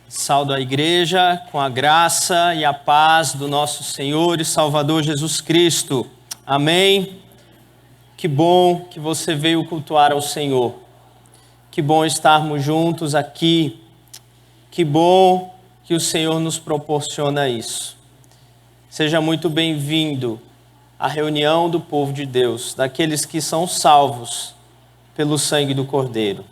Saúdo a igreja com a graça e a paz do nosso Senhor e Salvador Jesus Cristo. Amém? Que bom que você veio cultuar ao Senhor. Que bom estarmos juntos aqui. Que bom que o Senhor nos proporciona isso. Seja muito bem-vindo à reunião do povo de Deus, daqueles que são salvos pelo sangue do Cordeiro.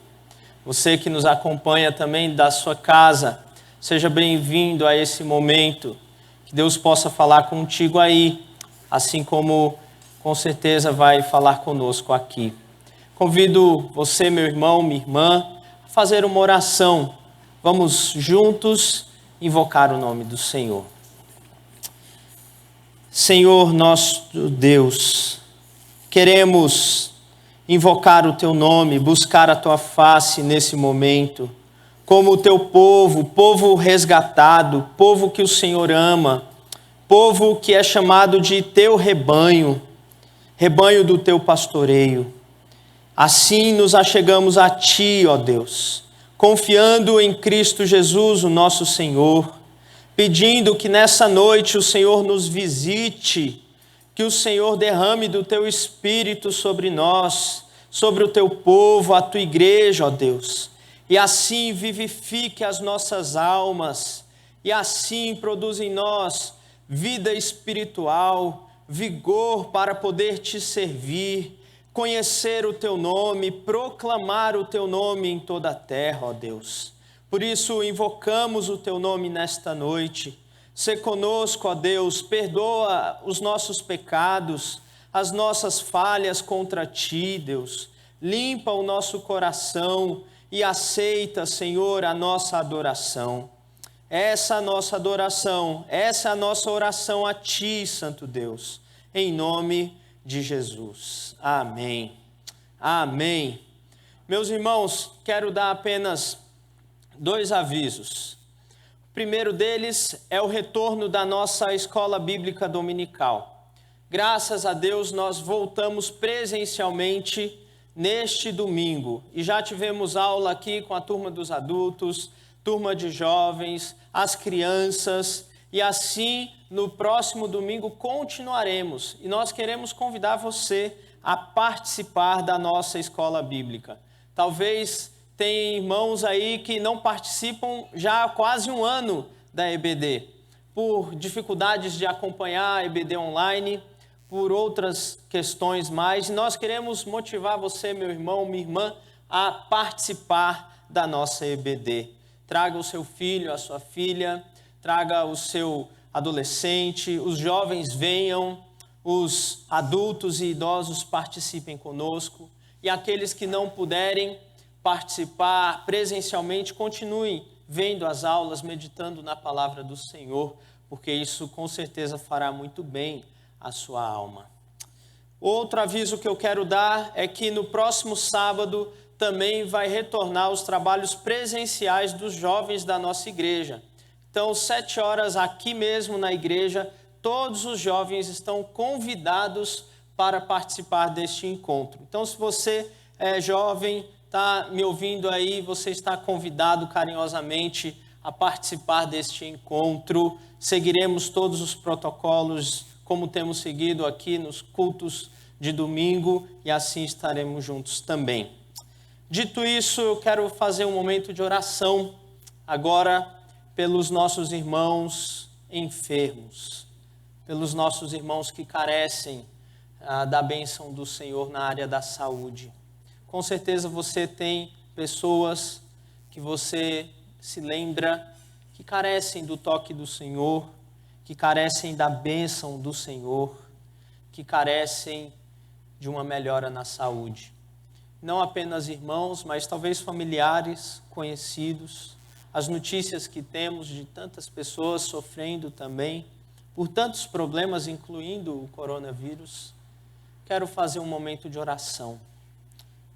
Você que nos acompanha também da sua casa, seja bem-vindo a esse momento. Que Deus possa falar contigo aí, assim como com certeza vai falar conosco aqui. Convido você, meu irmão, minha irmã, a fazer uma oração. Vamos juntos invocar o nome do Senhor. Senhor nosso Deus, queremos invocar o teu nome, buscar a tua face nesse momento, como o teu povo, povo resgatado, povo que o Senhor ama, povo que é chamado de teu rebanho, rebanho do teu pastoreio. Assim nos achegamos a ti, ó Deus, confiando em Cristo Jesus, o nosso Senhor, pedindo que nessa noite o Senhor nos visite, que o Senhor derrame do teu Espírito sobre nós, sobre o teu povo, a tua igreja, ó Deus. E assim vivifique as nossas almas, e assim produza em nós vida espiritual, vigor para poder te servir, conhecer o teu nome, proclamar o teu nome em toda a terra, ó Deus. Por isso invocamos o teu nome nesta noite. Sê conosco, ó Deus, perdoa os nossos pecados, as nossas falhas contra ti, Deus. Limpa o nosso coração e aceita, Senhor, a nossa adoração. Essa é a nossa adoração, essa é a nossa oração a ti, Santo Deus, em nome de Jesus. Amém. Amém. Meus irmãos, quero dar apenas 2 avisos. O primeiro deles é o retorno da nossa escola bíblica dominical. Graças a Deus nós voltamos presencialmente neste domingo e já tivemos aula aqui com a turma dos adultos, turma de jovens, as crianças, e assim no próximo domingo continuaremos. E nós queremos convidar você a participar da nossa escola bíblica. Talvez tem irmãos aí que não participam já há quase um ano da EBD, por dificuldades de acompanhar a EBD online, por outras questões mais. E nós queremos motivar você, meu irmão, minha irmã, a participar da nossa EBD. Traga o seu filho, a sua filha, traga o seu adolescente, os jovens venham, os adultos e idosos participem conosco, e aqueles que não puderem participar presencialmente, continuem vendo as aulas, meditando na palavra do Senhor, porque isso com certeza fará muito bem à sua alma. Outro aviso que eu quero dar é que no próximo sábado também vai retornar os trabalhos presenciais dos jovens da nossa igreja. Então, 7 horas aqui mesmo na igreja, todos os jovens estão convidados para participar deste encontro. Então, se você é jovem, está me ouvindo aí, você está convidado carinhosamente a participar deste encontro. Seguiremos todos os protocolos como temos seguido aqui nos cultos de domingo e assim estaremos juntos também. Dito isso, eu quero fazer um momento de oração agora pelos nossos irmãos enfermos, pelos nossos irmãos que carecem da bênção do Senhor na área da saúde. Com certeza você tem pessoas que você se lembra que carecem do toque do Senhor, que carecem da bênção do Senhor, que carecem de uma melhora na saúde. Não apenas irmãos, mas talvez familiares, conhecidos. As notícias que temos de tantas pessoas sofrendo também por tantos problemas, incluindo o coronavírus. Quero fazer um momento de oração.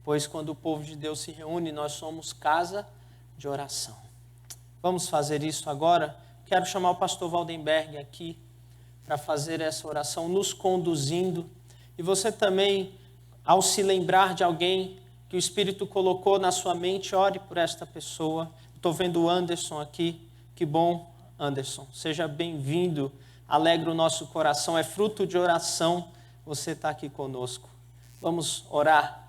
Pois quando o povo de Deus se reúne, nós somos casa de oração. Vamos fazer isso agora? Quero chamar o pastor Valdenberg aqui para fazer essa oração, nos conduzindo. E você também, ao se lembrar de alguém que o Espírito colocou na sua mente, ore por esta pessoa. Estou vendo o Anderson aqui. Que bom, Anderson. Seja bem-vindo. Alegra o nosso coração. É fruto de oração você estar aqui conosco. Vamos orar.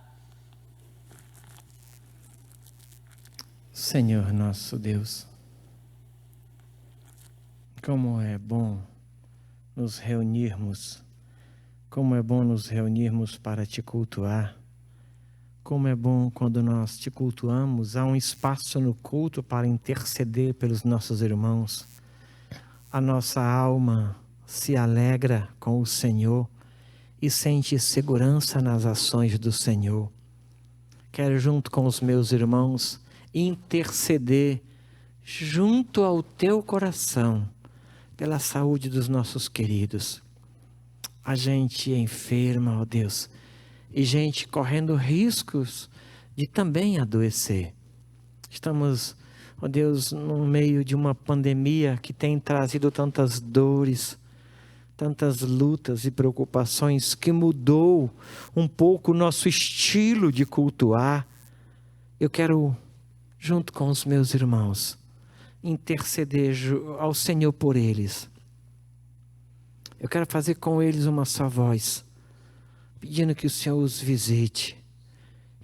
Senhor nosso Deus, como é bom nos reunirmos, como é bom nos reunirmos para te cultuar, como é bom quando nós te cultuamos, há um espaço no culto para interceder pelos nossos irmãos. A nossa alma se alegra com o Senhor e sente segurança nas ações do Senhor. Quero, junto com os meus irmãos, interceder junto ao teu coração pela saúde dos nossos queridos. A gente enferma, ó Deus, e gente correndo riscos de também adoecer. Estamos, ó Deus, no meio de uma pandemia que tem trazido tantas dores, tantas lutas e preocupações, que mudou um pouco o nosso estilo de cultuar. Eu quero, junto com os meus irmãos, interceder ao Senhor por eles. Eu quero fazer com eles uma só voz, pedindo que o Senhor os visite,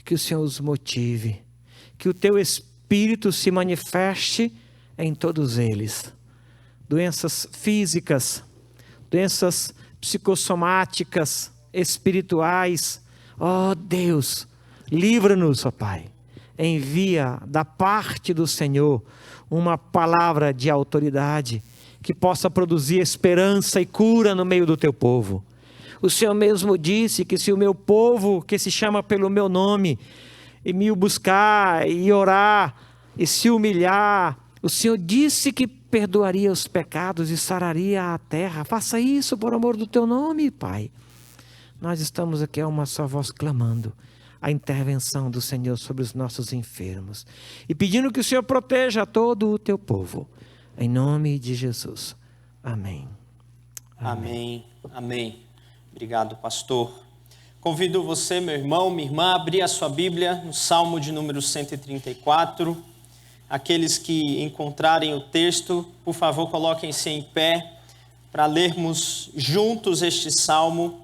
que o Senhor os motive, que o teu Espírito se manifeste em todos eles. Doenças físicas, doenças psicossomáticas, espirituais. Ó Deus, livra-nos, ó Pai. Envia da parte do Senhor uma palavra de autoridade que possa produzir esperança e cura no meio do teu povo. O Senhor mesmo disse que se o meu povo, que se chama pelo meu nome, e me buscar e orar e se humilhar, o Senhor disse que perdoaria os pecados e sararia a terra. Faça isso por amor do teu nome, Pai. Nós estamos aqui a uma só voz clamando a intervenção do Senhor sobre os nossos enfermos e pedindo que o Senhor proteja todo o teu povo. Em nome de Jesus. Amém. Amém. Amém. Obrigado, pastor. Convido você, meu irmão, minha irmã, a abrir a sua Bíblia no Salmo de número 134. Aqueles que encontrarem o texto, por favor, coloquem-se em pé para lermos juntos este salmo.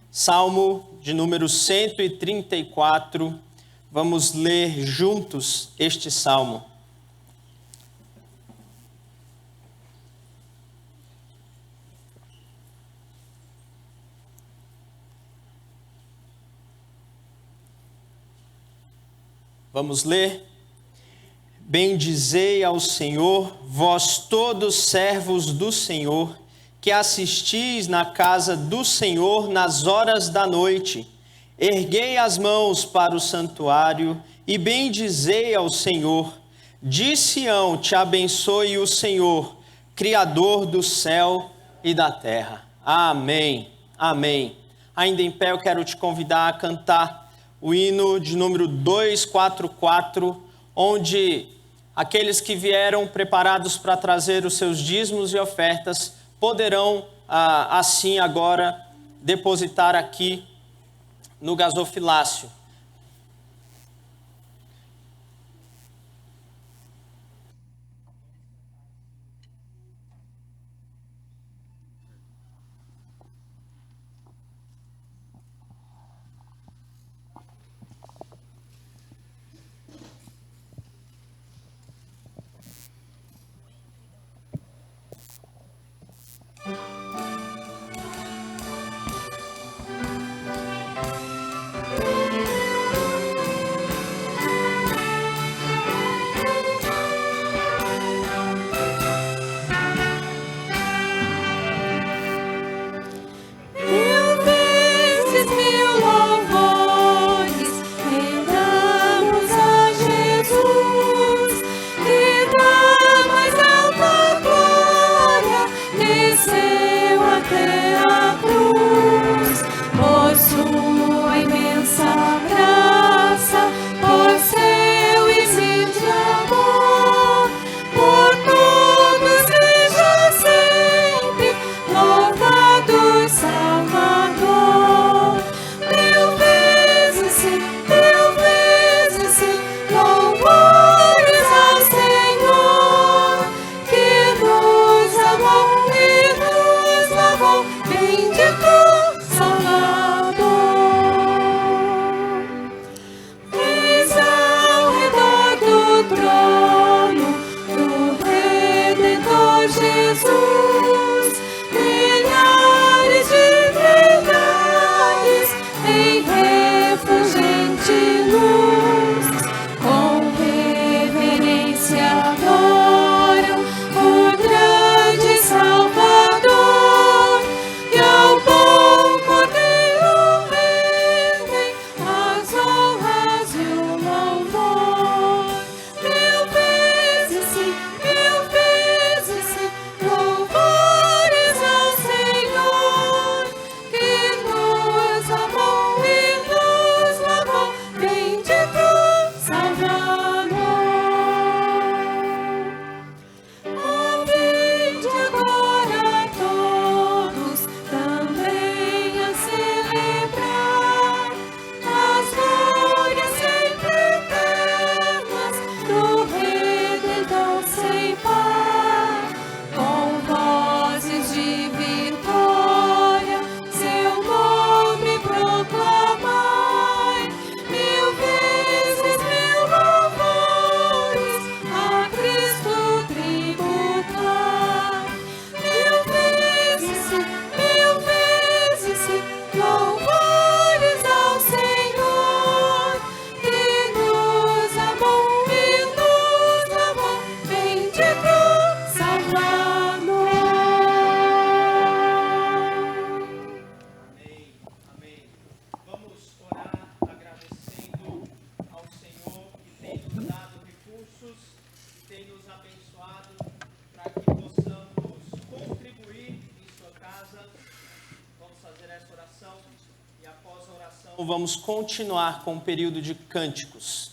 Salmo de número 134. Vamos ler juntos este salmo. Vamos ler. Bendizei ao Senhor, vós todos servos do Senhor, que assistis na casa do Senhor nas horas da noite. Erguei as mãos para o santuário e bendizei ao Senhor. De Sião te abençoe o Senhor, Criador do céu e da terra. Amém. Amém. Ainda em pé, eu quero te convidar a cantar o hino de número 244, onde aqueles que vieram preparados para trazer os seus dízimos e ofertas poderão, assim agora, depositar aqui no gasofilácio. Vamos continuar com o período de cânticos.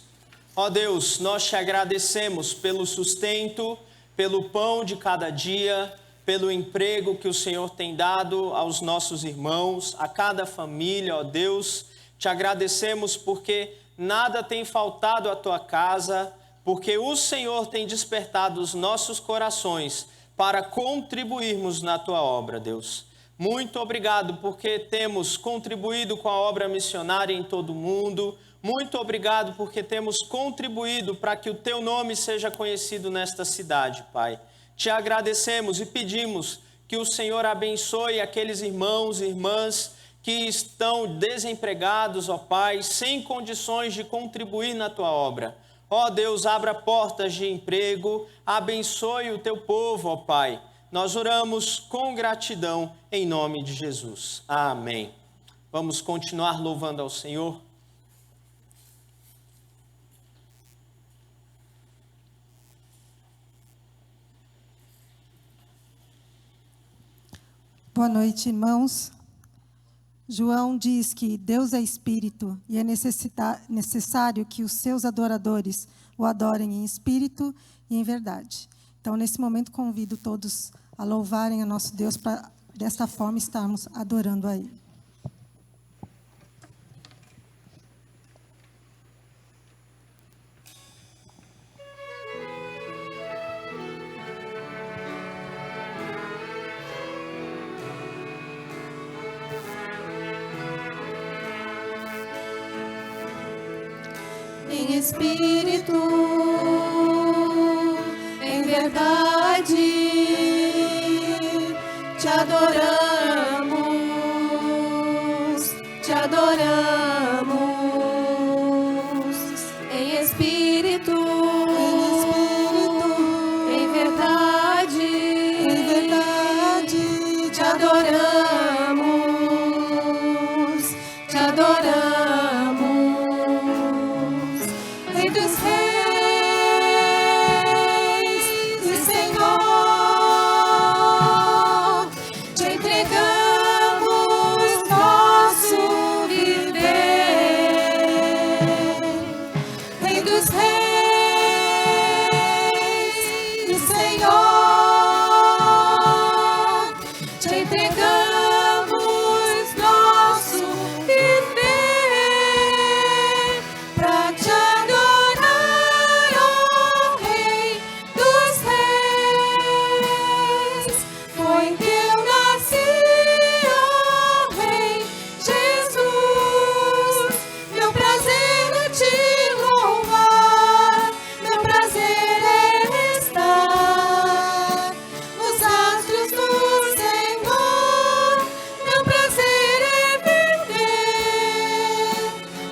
Ó Deus, nós te agradecemos pelo sustento, pelo pão de cada dia, pelo emprego que o Senhor tem dado aos nossos irmãos, a cada família, ó Deus. Te agradecemos porque nada tem faltado à tua casa, porque o Senhor tem despertado os nossos corações para contribuirmos na tua obra, Deus. Muito obrigado porque temos contribuído com a obra missionária em todo o mundo. Muito obrigado porque temos contribuído para que o teu nome seja conhecido nesta cidade, Pai. Te agradecemos e pedimos que o Senhor abençoe aqueles irmãos e irmãs que estão desempregados, ó Pai, sem condições de contribuir na tua obra. Ó Deus, abra portas de emprego, abençoe o teu povo, ó Pai. Nós oramos com gratidão em nome de Jesus. Amém. Vamos continuar louvando ao Senhor. Boa noite, irmãos. João diz que Deus é espírito e é necessário que os seus adoradores o adorem em espírito e em verdade. Então, nesse momento, convido todos a louvarem a nosso Deus para, desta forma, estarmos adorando a Ele. Em espírito, em verdade, te adoramos, te adoramos. Em espírito, em verdade, te adoramos, te adoramos. Rei dos reis e Senhor, te entregamos nosso viver. Rei dos reis e Senhor, te entregamos nosso viver pra te adorar, ó Rei dos reis. Foi que eu nasci, ó Rei Jesus. Meu prazer é te louvar, meu prazer é estar nos astros do Senhor. Meu prazer é viver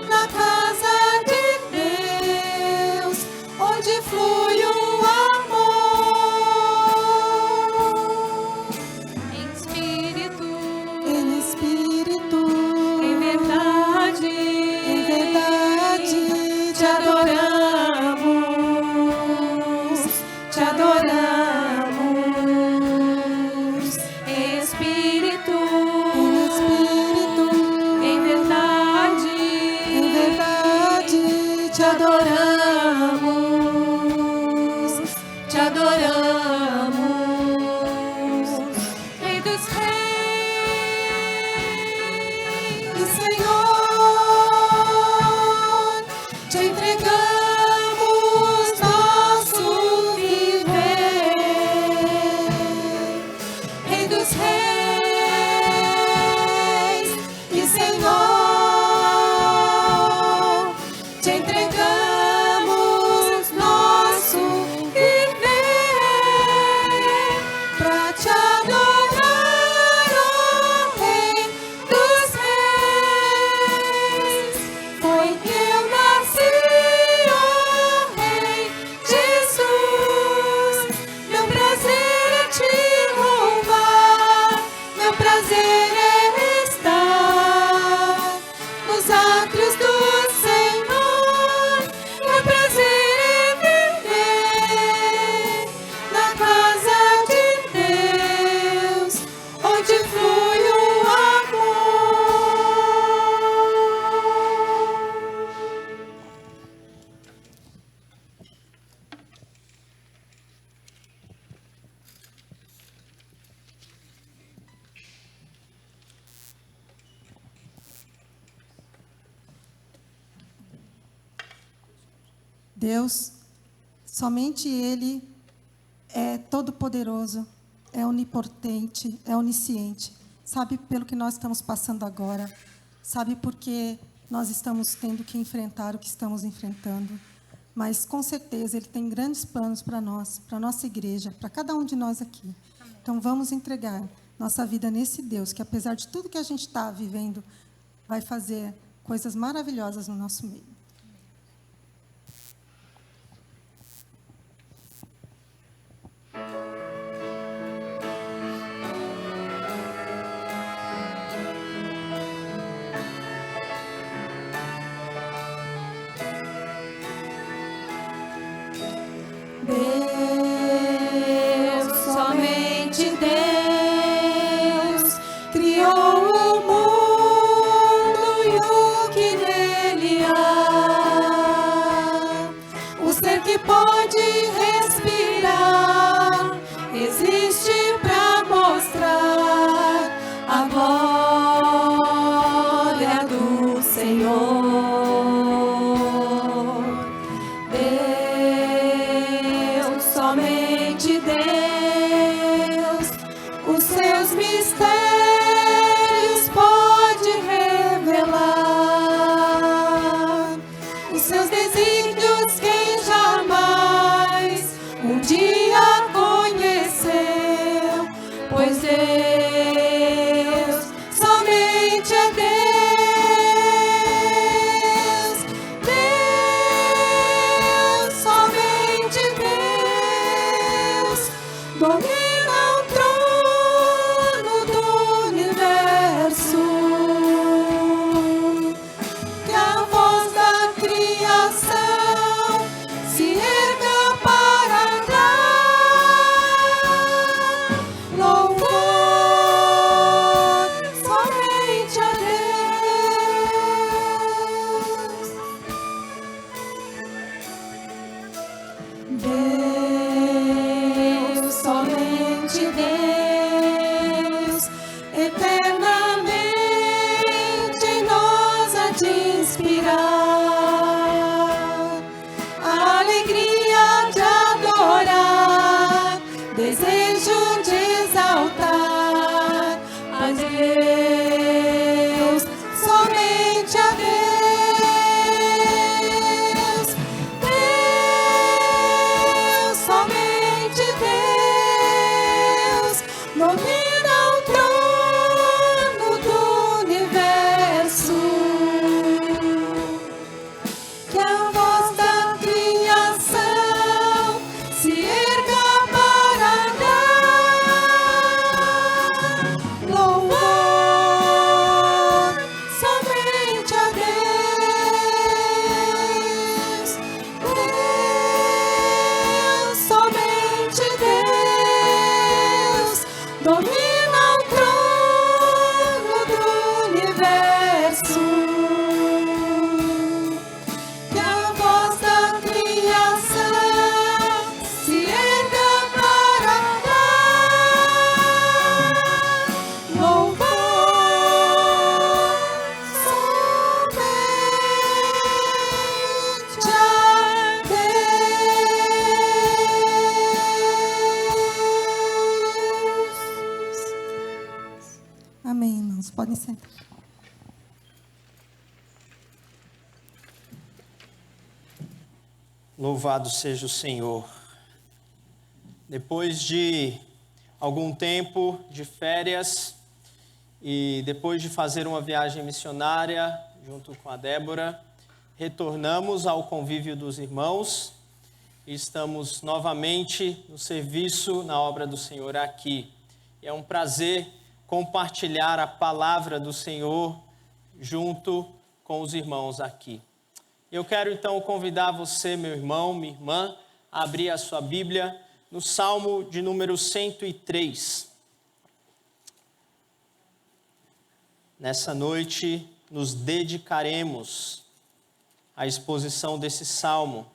na casa de Deus, onde flui o amor. Em espírito, em verdade, te adoramos, te adoramos. Em espírito, em verdade, te adoramos, te adoramos. Rei dos reis e Senhor, te entregamos nosso viver. Rei dos reis e Senhor, te entregamos nosso viver pra te adorar, ó Rei dos reis. Foi que eu nasci, ó Rei Jesus. Meu prazer é te louvar, meu prazer é estar nos átrios do Senhor. Meu prazer é viver na casa de Deus, onde flui o amor. Deus, somente Ele é todo-poderoso, é onipotente, é onisciente. Sabe pelo que nós estamos passando agora, sabe por que nós estamos tendo que enfrentar o que estamos enfrentando. Mas, com certeza, Ele tem grandes planos para nós, para a nossa igreja, para cada um de nós aqui. Então, vamos entregar nossa vida nesse Deus, que apesar de tudo que a gente está vivendo, vai fazer coisas maravilhosas no nosso meio. Deus, somente Deus, criou o mundo e o que nele há. O ser que pode respirar existe para mostrar a glória do Senhor. Somente Deus, os seus mistérios pode revelar, os seus desígnios quem jamais um dia conheceu, pois Deus somente é Deus. Domina o trono do universo, que a voz da criação se erga para dar louvor somente a Deus. Somente Deus, eternamente nos há de inspirar a alegria de adorar, desejo de exaltar a Deus, somente a Deus. Domina o trono do universo, que a voz da criação se erga para dar louvor somente a Deus. Deus, somente Deus, domina o trono do universo, que a voz da criação se erga para dar louvor somente a Deus. Amém, irmãos. Podem sentar. Louvado seja o Senhor. Depois de algum tempo de férias e depois de fazer uma viagem missionária junto com a Débora, retornamos ao convívio dos irmãos e estamos novamente no serviço na obra do Senhor aqui. É um prazer compartilhar a palavra do Senhor junto com os irmãos aqui. Eu quero então convidar você, meu irmão, minha irmã, a abrir a sua Bíblia no Salmo de número 103. Nessa noite nos dedicaremos à exposição desse salmo.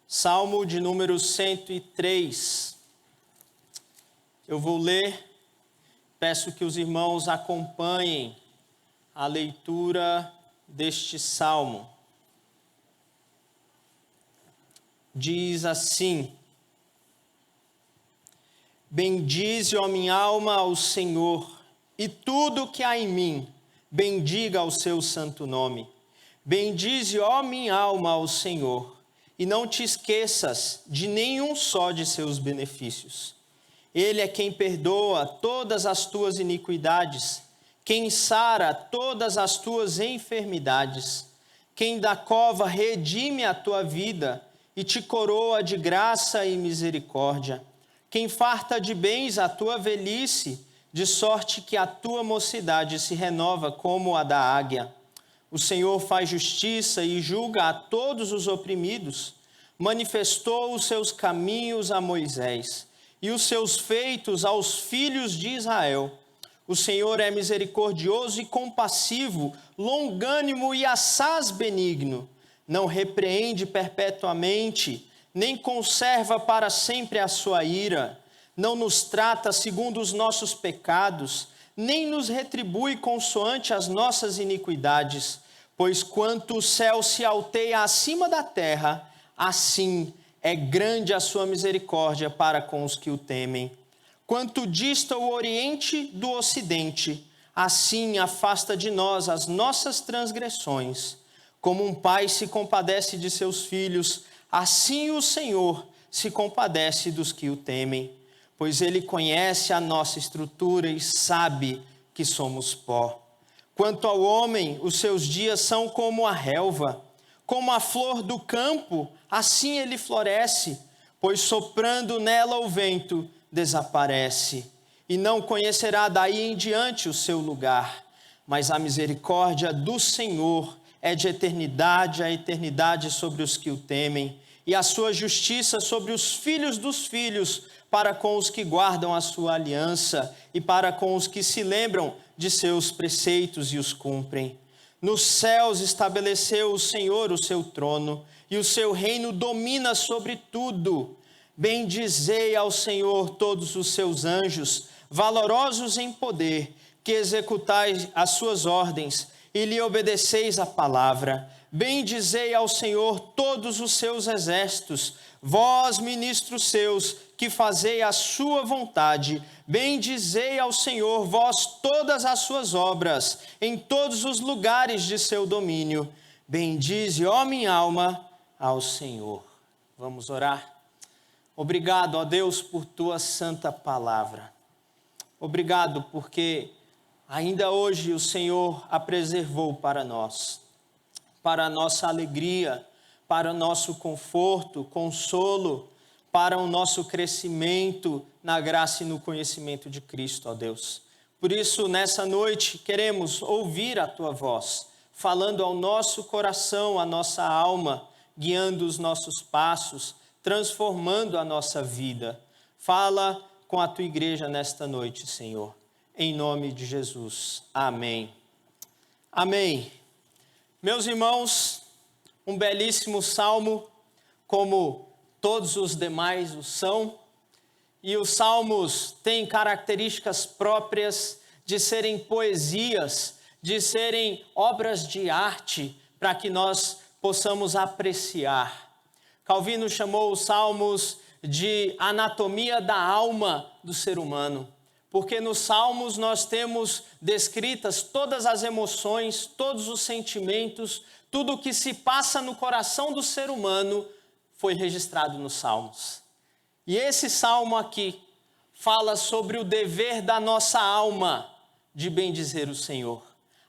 Salmo de número 103. Eu vou ler, peço que os irmãos acompanhem a leitura deste salmo. diz assim: bendize, ó minha alma, ao Senhor, e tudo que há em mim, bendiga o seu santo nome. Bendize, ó minha alma, ao Senhor, e não te esqueças de nenhum só de seus benefícios. Ele é quem perdoa todas as tuas iniquidades, quem sara todas as tuas enfermidades, quem da cova redime a tua vida e te coroa de graça e misericórdia, quem farta de bens a tua velhice, de sorte que a tua mocidade se renova como a da águia. O Senhor faz justiça e julga a todos os oprimidos, manifestou os seus caminhos a Moisés e os seus feitos aos filhos de Israel. O Senhor é misericordioso e compassivo, longânimo e assaz benigno. Não repreende perpetuamente, nem conserva para sempre a sua ira. Não nos trata segundo os nossos pecados, nem nos retribui consoante as nossas iniquidades. Pois quanto o céu se alteia acima da terra, assim é grande a sua misericórdia para com os que o temem. Quanto dista o oriente do ocidente, assim afasta de nós as nossas transgressões. Como um pai se compadece de seus filhos, assim o Senhor se compadece dos que o temem. Pois ele conhece a nossa estrutura e sabe que somos pó. Quanto ao homem, os seus dias são como a relva, como a flor do campo, assim ele floresce, pois soprando nela o vento, desaparece, e não conhecerá daí em diante o seu lugar. Mas a misericórdia do Senhor é de eternidade a eternidade sobre os que o temem, e a sua justiça sobre os filhos dos filhos, para com os que guardam a sua aliança, e para com os que se lembram de seus preceitos e os cumprem. Nos céus estabeleceu o Senhor o seu trono, e o seu reino domina sobre tudo. Bendizei ao Senhor todos os seus anjos, valorosos em poder, que executais as suas ordens e lhe obedeceis a palavra. Bendizei ao Senhor todos os seus exércitos, vós, ministros seus, que fazei a sua vontade. Bendizei ao Senhor, vós, todas as suas obras, em todos os lugares de seu domínio. Bendize, ó minha alma, ao Senhor. Vamos orar? Obrigado, ó Deus, por tua santa palavra. Obrigado porque ainda hoje o Senhor a preservou para nós, para a nossa alegria, para o nosso conforto, consolo, para o nosso crescimento na graça e no conhecimento de Cristo, ó Deus. Por isso, nessa noite, queremos ouvir a tua voz, falando ao nosso coração, à nossa alma, guiando os nossos passos, transformando a nossa vida. Fala com a tua igreja nesta noite, Senhor. Em nome de Jesus. Amém. Amém. Meus irmãos, um belíssimo salmo, como todos os demais o são. E os salmos têm características próprias de serem poesias, de serem obras de arte, para que nós possamos apreciar. Calvino chamou os salmos de anatomia da alma do ser humano, porque nos salmos nós temos descritas todas as emoções, todos os sentimentos, tudo o que se passa no coração do ser humano foi registrado nos salmos. E esse salmo aqui fala sobre o dever da nossa alma de bendizer o Senhor.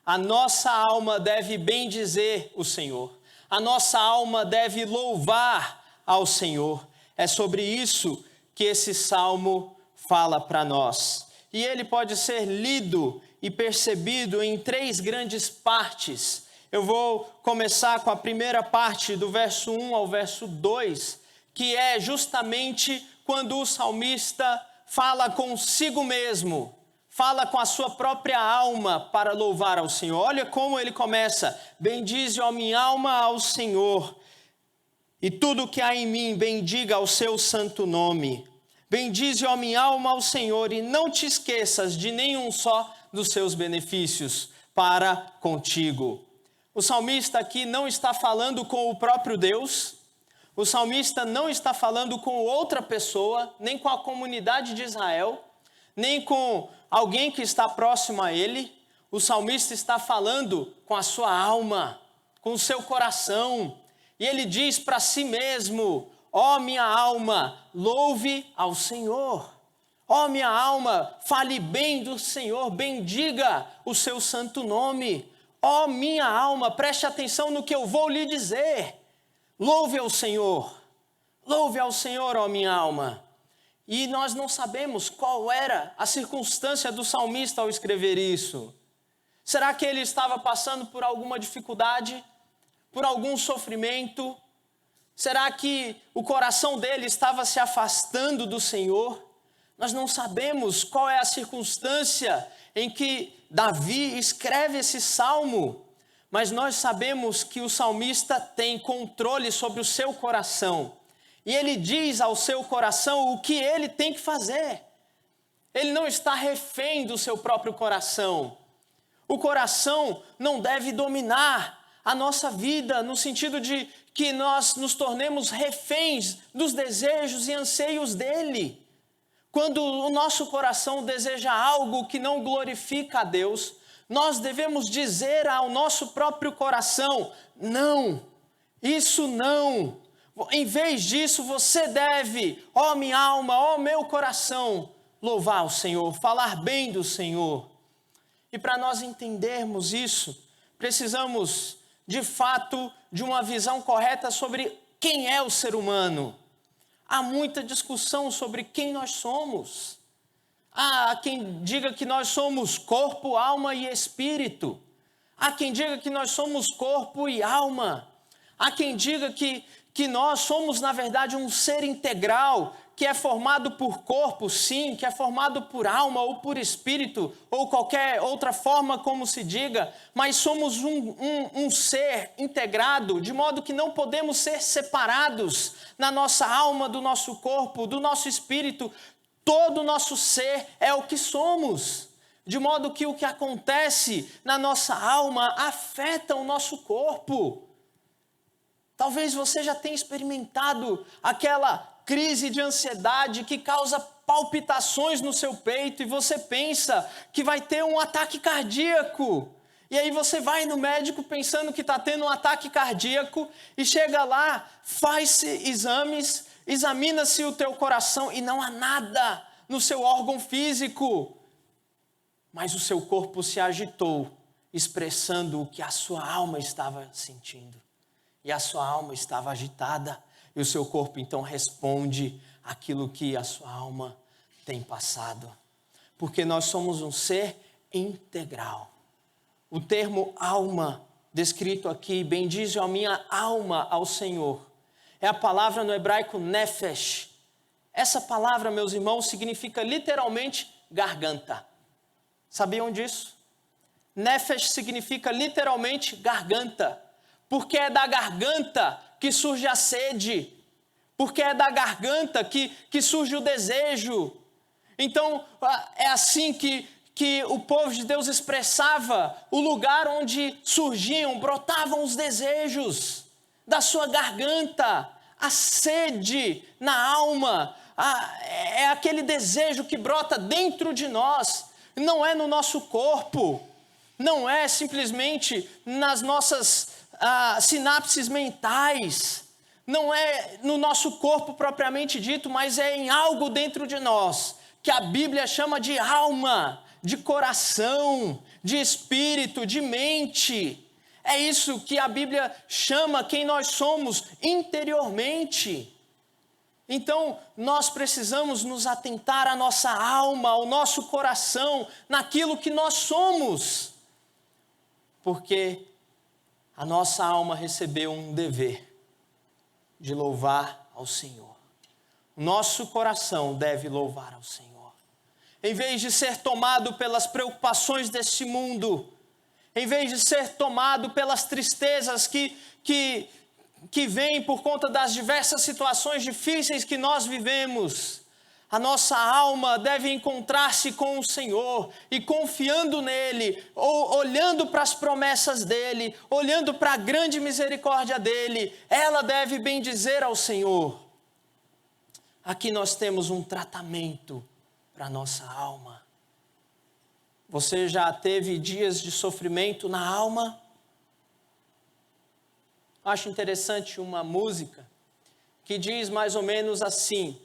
A nossa alma deve bendizer o Senhor. A nossa alma deve louvar ao Senhor. É sobre isso que esse salmo fala para nós. E ele pode ser lido e percebido em 3 grandes partes. Eu vou começar com a primeira parte, do verso 1 ao verso 2, que é justamente quando o salmista fala consigo mesmo, fala com a sua própria alma para louvar ao Senhor. Olha como ele começa: bendize, ó minha alma, ao Senhor, e tudo que há em mim, bendiga ao seu santo nome. Bendize, ó minha alma, ao Senhor, e não te esqueças de nenhum só dos seus benefícios para contigo. O salmista aqui não está falando com o próprio Deus. O salmista não está falando com outra pessoa, nem com a comunidade de Israel, nem com alguém que está próximo a ele. O salmista está falando com a sua alma, com o seu coração. E ele diz para si mesmo: ó minha alma, louve ao Senhor. Ó minha alma, fale bem do Senhor, bendiga o seu santo nome. Ó minha alma, preste atenção no que eu vou lhe dizer. Louve ao Senhor, ó minha alma. E nós não sabemos qual era a circunstância do salmista ao escrever isso. Será que ele estava passando por alguma dificuldade? Por algum sofrimento? Será que o coração dele estava se afastando do Senhor? Nós não sabemos qual é a circunstância em que Davi escreve esse salmo. Mas nós sabemos que o salmista tem controle sobre o seu coração. E ele diz ao seu coração o que ele tem que fazer. Ele não está refém do seu próprio coração. O coração não deve dominar a nossa vida, no sentido de que nós nos tornemos reféns dos desejos e anseios dele. Quando o nosso coração deseja algo que não glorifica a Deus, nós devemos dizer ao nosso próprio coração: não, isso não. Em vez disso, você deve, ó minha alma, ó meu coração, louvar o Senhor, falar bem do Senhor. E para nós entendermos isso, precisamos, de fato, de uma visão correta sobre quem é o ser humano. Há muita discussão sobre quem nós somos. Há quem diga que nós somos corpo, alma e espírito. Há quem diga que nós somos corpo e alma. Há quem diga que nós somos, na verdade, um ser integral, que é formado por corpo, sim, que é formado por alma ou por espírito, ou qualquer outra forma como se diga, mas somos um ser integrado, de modo que não podemos ser separados na nossa alma, do nosso corpo, do nosso espírito. Todo o nosso ser é o que somos, de modo que o que acontece na nossa alma afeta o nosso corpo. Talvez você já tenha experimentado aquela crise de ansiedade que causa palpitações no seu peito e você pensa que vai ter um ataque cardíaco. E aí você vai no médico pensando que está tendo um ataque cardíaco e chega lá, faz-se exames, examina-se o teu coração e não há nada no seu órgão físico. Mas o seu corpo se agitou, expressando o que a sua alma estava sentindo. E a sua alma estava agitada, e o seu corpo então responde aquilo que a sua alma tem passado. Porque nós somos um ser integral. O termo alma, descrito aqui, bendize a minha alma ao Senhor, é a palavra no hebraico nefesh. Essa palavra, meus irmãos, significa literalmente garganta. Sabiam disso? Nefesh significa literalmente garganta. Porque é da garganta que surge a sede. Porque é da garganta que surge o desejo. Então, é assim que o povo de Deus expressava o lugar onde surgiam, brotavam os desejos da sua garganta. A sede na alma. É aquele desejo que brota dentro de nós. Não é no nosso corpo. Não é simplesmente nas nossas sinapses mentais, não é no nosso corpo propriamente dito, mas é em algo dentro de nós, que a Bíblia chama de alma, de coração, de espírito, de mente. É isso que a Bíblia chama quem nós somos interiormente. Então, nós precisamos nos atentar à nossa alma, ao nosso coração, naquilo que nós somos, porque a nossa alma recebeu um dever de louvar ao Senhor. Nosso coração deve louvar ao Senhor. Em vez de ser tomado pelas preocupações deste mundo, em vez de ser tomado pelas tristezas que vêm por conta das diversas situações difíceis que nós vivemos, A nossa alma deve encontrar-se com o Senhor e confiando nele, ou olhando para as promessas dele, olhando para a grande misericórdia dele, ela deve bendizer ao Senhor. Aqui nós temos um tratamento para a nossa alma. Você já teve dias de sofrimento na alma? Acho interessante uma música que diz mais ou menos assim: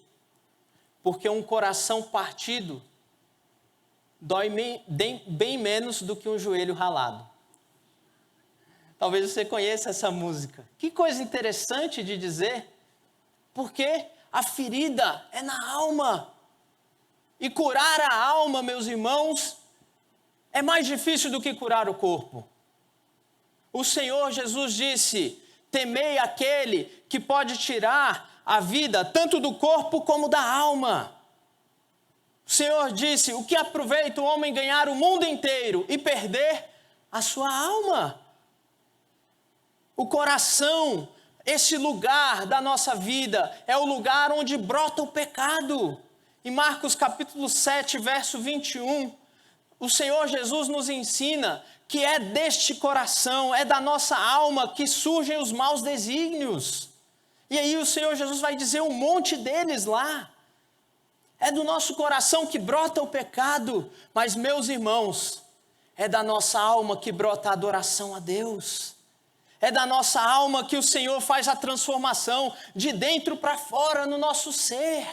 porque um coração partido dói bem menos do que um joelho ralado. Talvez você conheça essa música. Que coisa interessante de dizer, porque a ferida é na alma. E curar a alma, meus irmãos, é mais difícil do que curar o corpo. O Senhor Jesus disse: temei aquele que pode tirar a vida tanto do corpo como da alma. O Senhor disse: o que aproveita o homem ganhar o mundo inteiro e perder a sua alma? O coração, esse lugar da nossa vida, é o lugar onde brota o pecado. Em Marcos capítulo 7, verso 21, o Senhor Jesus nos ensina que é deste coração, é da nossa alma que surgem os maus desígnios. E aí o Senhor Jesus vai dizer um monte deles lá. É do nosso coração que brota o pecado, mas, meus irmãos, é da nossa alma que brota a adoração a Deus. É da nossa alma que o Senhor faz a transformação de dentro para fora no nosso ser.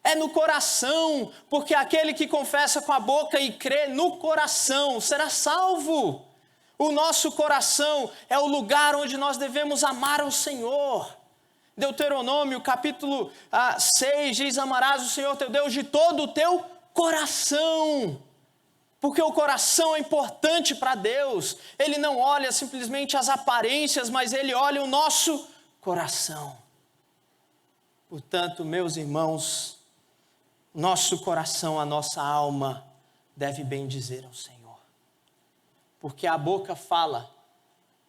É no coração, porque aquele que confessa com a boca e crê no coração será salvo. O nosso coração é o lugar onde nós devemos amar ao Senhor. Deuteronômio capítulo 6 diz: amarás o Senhor teu Deus de todo o teu coração. Porque o coração é importante para Deus. Ele não olha simplesmente as aparências, mas Ele olha o nosso coração. Portanto, meus irmãos, nosso coração, a nossa alma deve bendizer ao Senhor. Porque a boca fala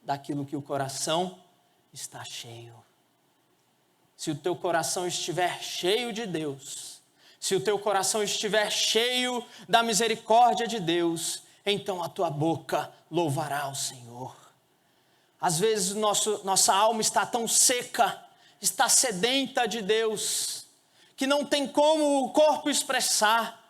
daquilo que o coração está cheio. Se o teu coração estiver cheio de Deus, se o teu coração estiver cheio da misericórdia de Deus, então a tua boca louvará ao Senhor. Às vezes nossa alma está tão seca, está sedenta de Deus, que não tem como o corpo expressar.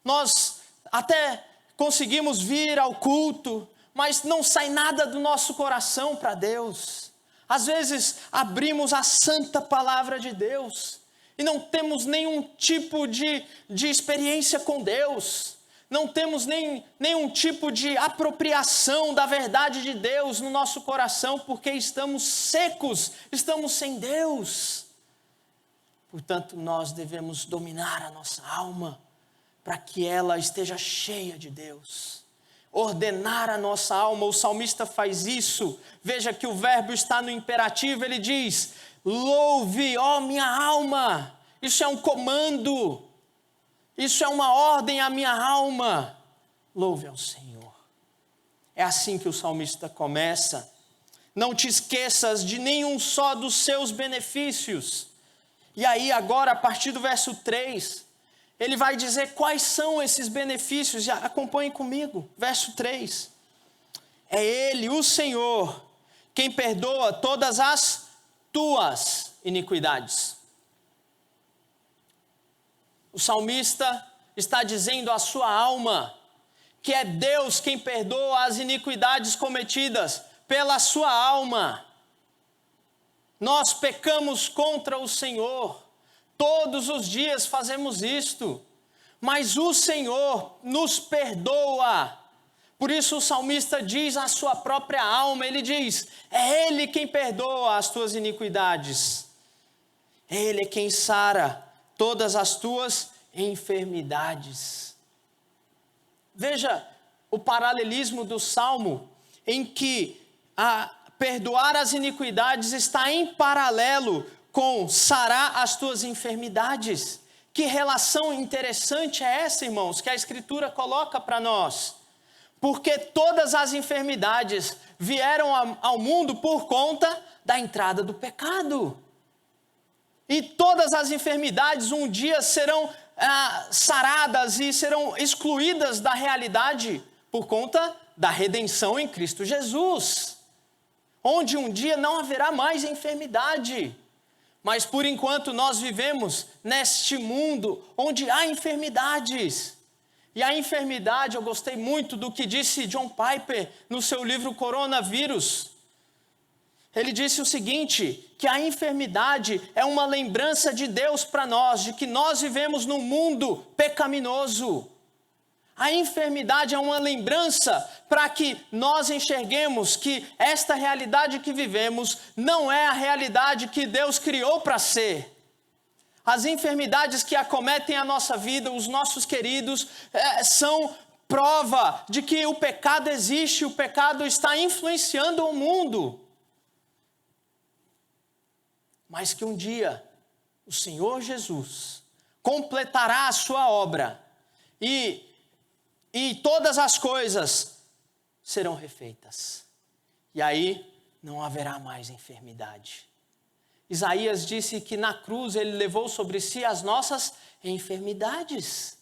Nós até conseguimos vir ao culto, mas não sai nada do nosso coração para Deus. Às vezes abrimos a santa palavra de Deus e não temos nenhum tipo de experiência com Deus. Não temos nenhum tipo de apropriação da verdade de Deus no nosso coração, porque estamos secos, estamos sem Deus. Portanto, nós devemos dominar a nossa alma para que ela esteja cheia de Deus. Ordenar a nossa alma, o salmista faz isso. Veja que o verbo está no imperativo, ele diz: louve, ó minha alma. Isso é um comando, isso é uma ordem à minha alma. Louve ao Senhor. É assim que o salmista começa. Não te esqueças de nenhum só dos seus benefícios. E aí agora, a partir do verso 3, ele vai dizer quais são esses benefícios. Já acompanhe comigo, verso 3. É Ele, o Senhor, quem perdoa todas as tuas iniquidades. O salmista está dizendo à sua alma que é Deus quem perdoa as iniquidades cometidas pela sua alma. Nós pecamos contra o Senhor. Todos os dias fazemos isto, mas o Senhor nos perdoa. Por isso o salmista diz à sua própria alma, ele diz: é Ele quem perdoa as tuas iniquidades. Ele é quem sara todas as tuas enfermidades. Veja o paralelismo do Salmo, em que perdoar as iniquidades está em paralelo com sarar as tuas enfermidades. Que relação interessante é essa, irmãos, que a Escritura coloca para nós? Porque todas as enfermidades vieram ao mundo por conta da entrada do pecado. E todas as enfermidades um dia serão saradas e serão excluídas da realidade por conta da redenção em Cristo Jesus, onde um dia não haverá mais enfermidade. Mas por enquanto nós vivemos neste mundo onde há enfermidades. E a enfermidade, eu gostei muito do que disse John Piper no seu livro Coronavírus. Ele disse o seguinte, que a enfermidade é uma lembrança de Deus para nós, de que nós vivemos num mundo pecaminoso. A enfermidade é uma lembrança para que nós enxerguemos que esta realidade que vivemos não é a realidade que Deus criou para ser. As enfermidades que acometem a nossa vida, os nossos queridos, são prova de que o pecado existe, o pecado está influenciando o mundo. Mas que um dia o Senhor Jesus completará a sua obra e todas as coisas serão refeitas. E aí não haverá mais enfermidade. Isaías disse que na cruz ele levou sobre si as nossas enfermidades.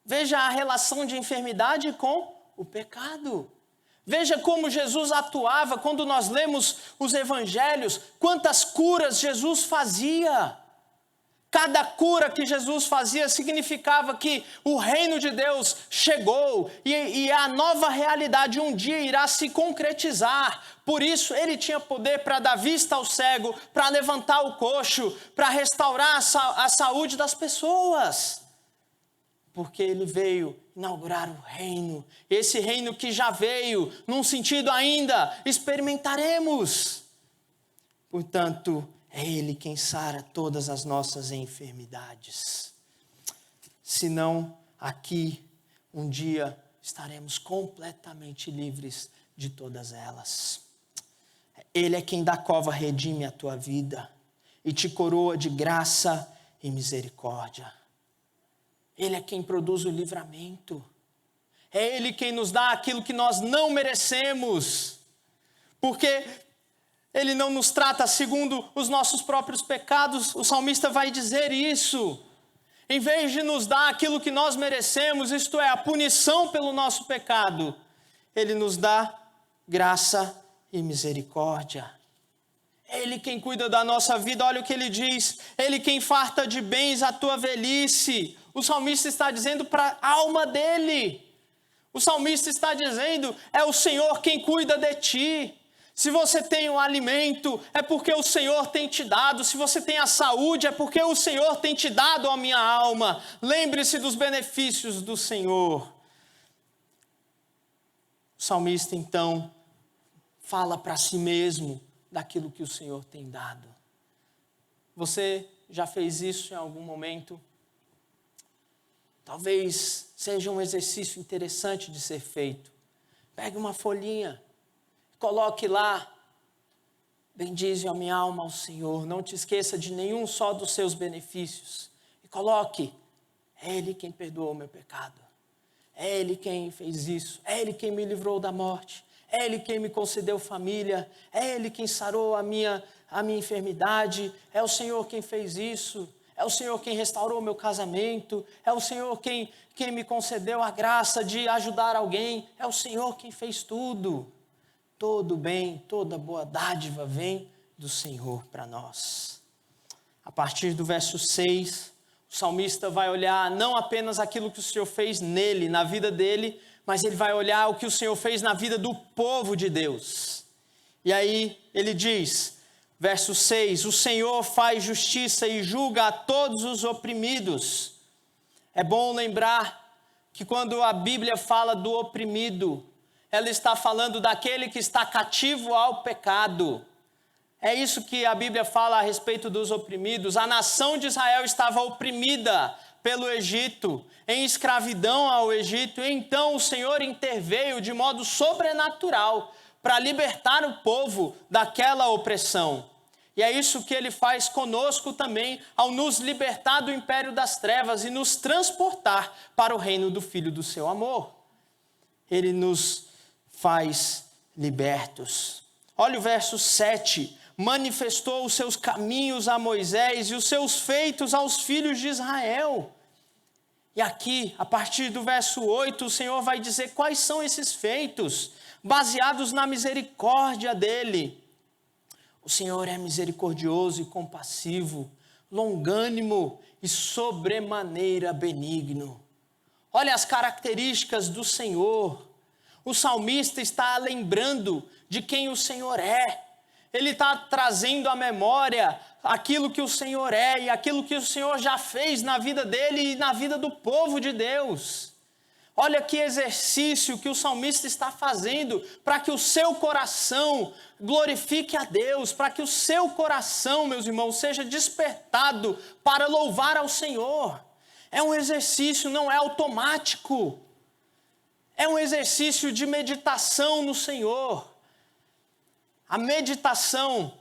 Veja a relação de enfermidade com o pecado. Veja como Jesus atuava quando nós lemos os evangelhos, quantas curas Jesus fazia. Cada cura que Jesus fazia significava que o reino de Deus chegou e a nova realidade um dia irá se concretizar. Por isso ele tinha poder para dar vista ao cego, para levantar o coxo, para restaurar a saúde das pessoas. Porque ele veio inaugurar o reino. Esse reino que já veio, num sentido ainda, experimentaremos. Portanto, é Ele quem sara todas as nossas enfermidades. Senão, aqui, um dia, estaremos completamente livres de todas elas. Ele é quem da cova redime a tua vida e te coroa de graça e misericórdia. Ele é quem produz o livramento. É Ele quem nos dá aquilo que nós não merecemos. Porque Ele não nos trata segundo os nossos próprios pecados. O salmista vai dizer isso. Em vez de nos dar aquilo que nós merecemos, isto é, a punição pelo nosso pecado, Ele nos dá graça e misericórdia. É Ele quem cuida da nossa vida. Olha o que Ele diz. Ele quem farta de bens a tua velhice. O salmista está dizendo para a alma dele. O salmista está dizendo, é o Senhor quem cuida de ti. Se você tem um alimento, é porque o Senhor tem te dado. Se você tem a saúde, é porque o Senhor tem te dado a minha alma. Lembre-se dos benefícios do Senhor. O salmista, então, fala para si mesmo daquilo que o Senhor tem dado. Você já fez isso em algum momento? Talvez seja um exercício interessante de ser feito. Pegue uma folhinha, coloque lá, bendize a minha alma ao Senhor, não te esqueça de nenhum só dos seus benefícios. E coloque, é Ele quem perdoou o meu pecado, é Ele quem fez isso, é Ele quem me livrou da morte, é Ele quem me concedeu família, é Ele quem sarou a minha enfermidade, é o Senhor quem fez isso. É o Senhor quem restaurou o meu casamento. É o Senhor quem me concedeu a graça de ajudar alguém. É o Senhor quem fez tudo. Todo bem, toda boa dádiva vem do Senhor para nós. A partir do verso 6, o salmista vai olhar não apenas aquilo que o Senhor fez nele, na vida dele, mas ele vai olhar o que o Senhor fez na vida do povo de Deus. E aí ele diz... Verso 6, o Senhor faz justiça e julga a todos os oprimidos. É bom lembrar que quando a Bíblia fala do oprimido, ela está falando daquele que está cativo ao pecado. É isso que a Bíblia fala a respeito dos oprimidos. A nação de Israel estava oprimida pelo Egito, em escravidão ao Egito, e então o Senhor interveio de modo sobrenatural para libertar o povo daquela opressão. E é isso que Ele faz conosco também, ao nos libertar do império das trevas e nos transportar para o reino do Filho do seu amor. Ele nos faz libertos. Olha o verso 7. Manifestou os seus caminhos a Moisés e os seus feitos aos filhos de Israel. E aqui, a partir do verso 8, o Senhor vai dizer quais são esses feitos, baseados na misericórdia dele. O Senhor é misericordioso e compassivo, longânimo e sobremaneira benigno. Olha as características do Senhor. O salmista está lembrando de quem o Senhor é. Ele está trazendo à memória aquilo que o Senhor é e aquilo que o Senhor já fez na vida dele e na vida do povo de Deus. Olha que exercício que o salmista está fazendo para que o seu coração glorifique a Deus, para que o seu coração, meus irmãos, seja despertado para louvar ao Senhor. É um exercício, não é automático. É um exercício de meditação no Senhor. A meditação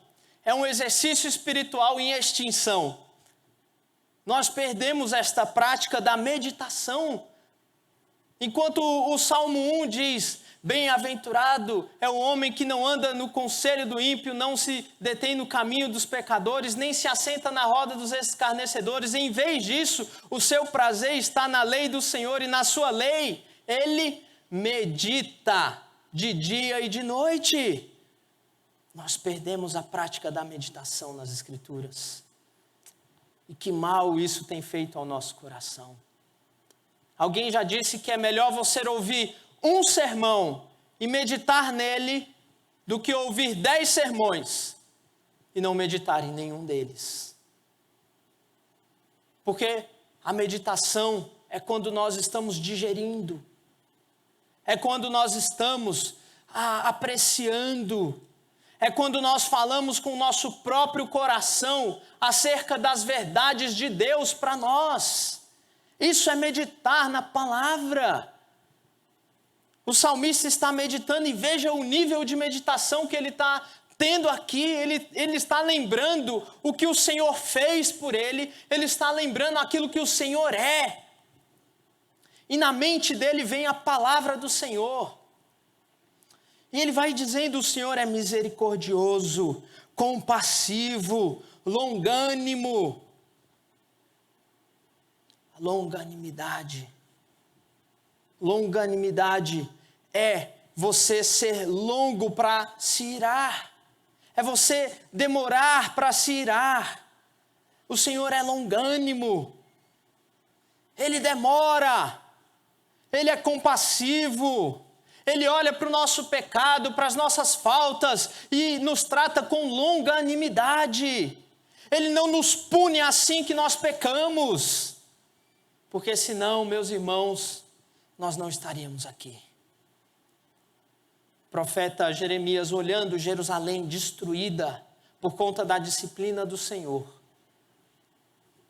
é um exercício espiritual em extinção. Nós perdemos esta prática da meditação. Enquanto o Salmo 1 diz, bem-aventurado é o homem que não anda no conselho do ímpio, não se detém no caminho dos pecadores, nem se assenta na roda dos escarnecedores. Em vez disso, o seu prazer está na lei do Senhor e na sua lei ele medita de dia e de noite. Nós perdemos a prática da meditação nas Escrituras. E que mal isso tem feito ao nosso coração. Alguém já disse que é melhor você ouvir um sermão e meditar nele do que ouvir 10 sermões e não meditar em nenhum deles. Porque a meditação é quando nós estamos digerindo, é quando nós estamos apreciando, é quando nós falamos com o nosso próprio coração acerca das verdades de Deus para nós. Isso é meditar na palavra. O salmista está meditando e veja o nível de meditação que ele está tendo aqui. Ele está lembrando o que o Senhor fez por ele. Ele está lembrando aquilo que o Senhor é. E na mente dele vem a palavra do Senhor. E ele vai dizendo, o Senhor é misericordioso, compassivo, longânimo. Longanimidade. Longanimidade é você ser longo para se irar. É você demorar para se irar. O Senhor é longânimo. Ele demora. Ele é compassivo. Ele olha para o nosso pecado, para as nossas faltas e nos trata com longanimidade. Ele não nos pune assim que nós pecamos. Porque senão, meus irmãos, nós não estaríamos aqui. O profeta Jeremias, olhando Jerusalém destruída por conta da disciplina do Senhor,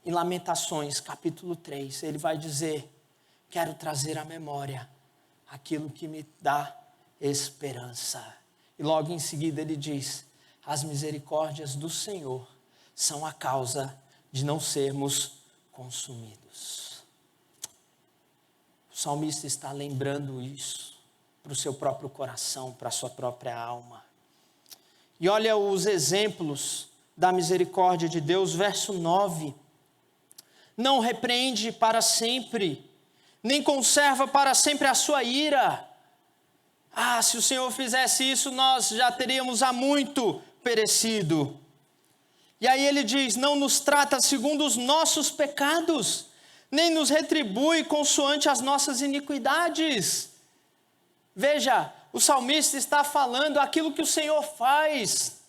em Lamentações, capítulo 3, ele vai dizer, quero trazer à memória aquilo que me dá esperança. E logo em seguida ele diz, as misericórdias do Senhor são a causa de não sermos consumidos. O salmista está lembrando isso para o seu próprio coração, para a sua própria alma. E olha os exemplos da misericórdia de Deus, verso 9. Não repreende para sempre, nem conserva para sempre a sua ira. Se o Senhor fizesse isso, nós já teríamos há muito perecido. E aí ele diz, não nos trata segundo os nossos pecados, nem nos retribui consoante as nossas iniquidades. Veja, o salmista está falando aquilo que o Senhor faz.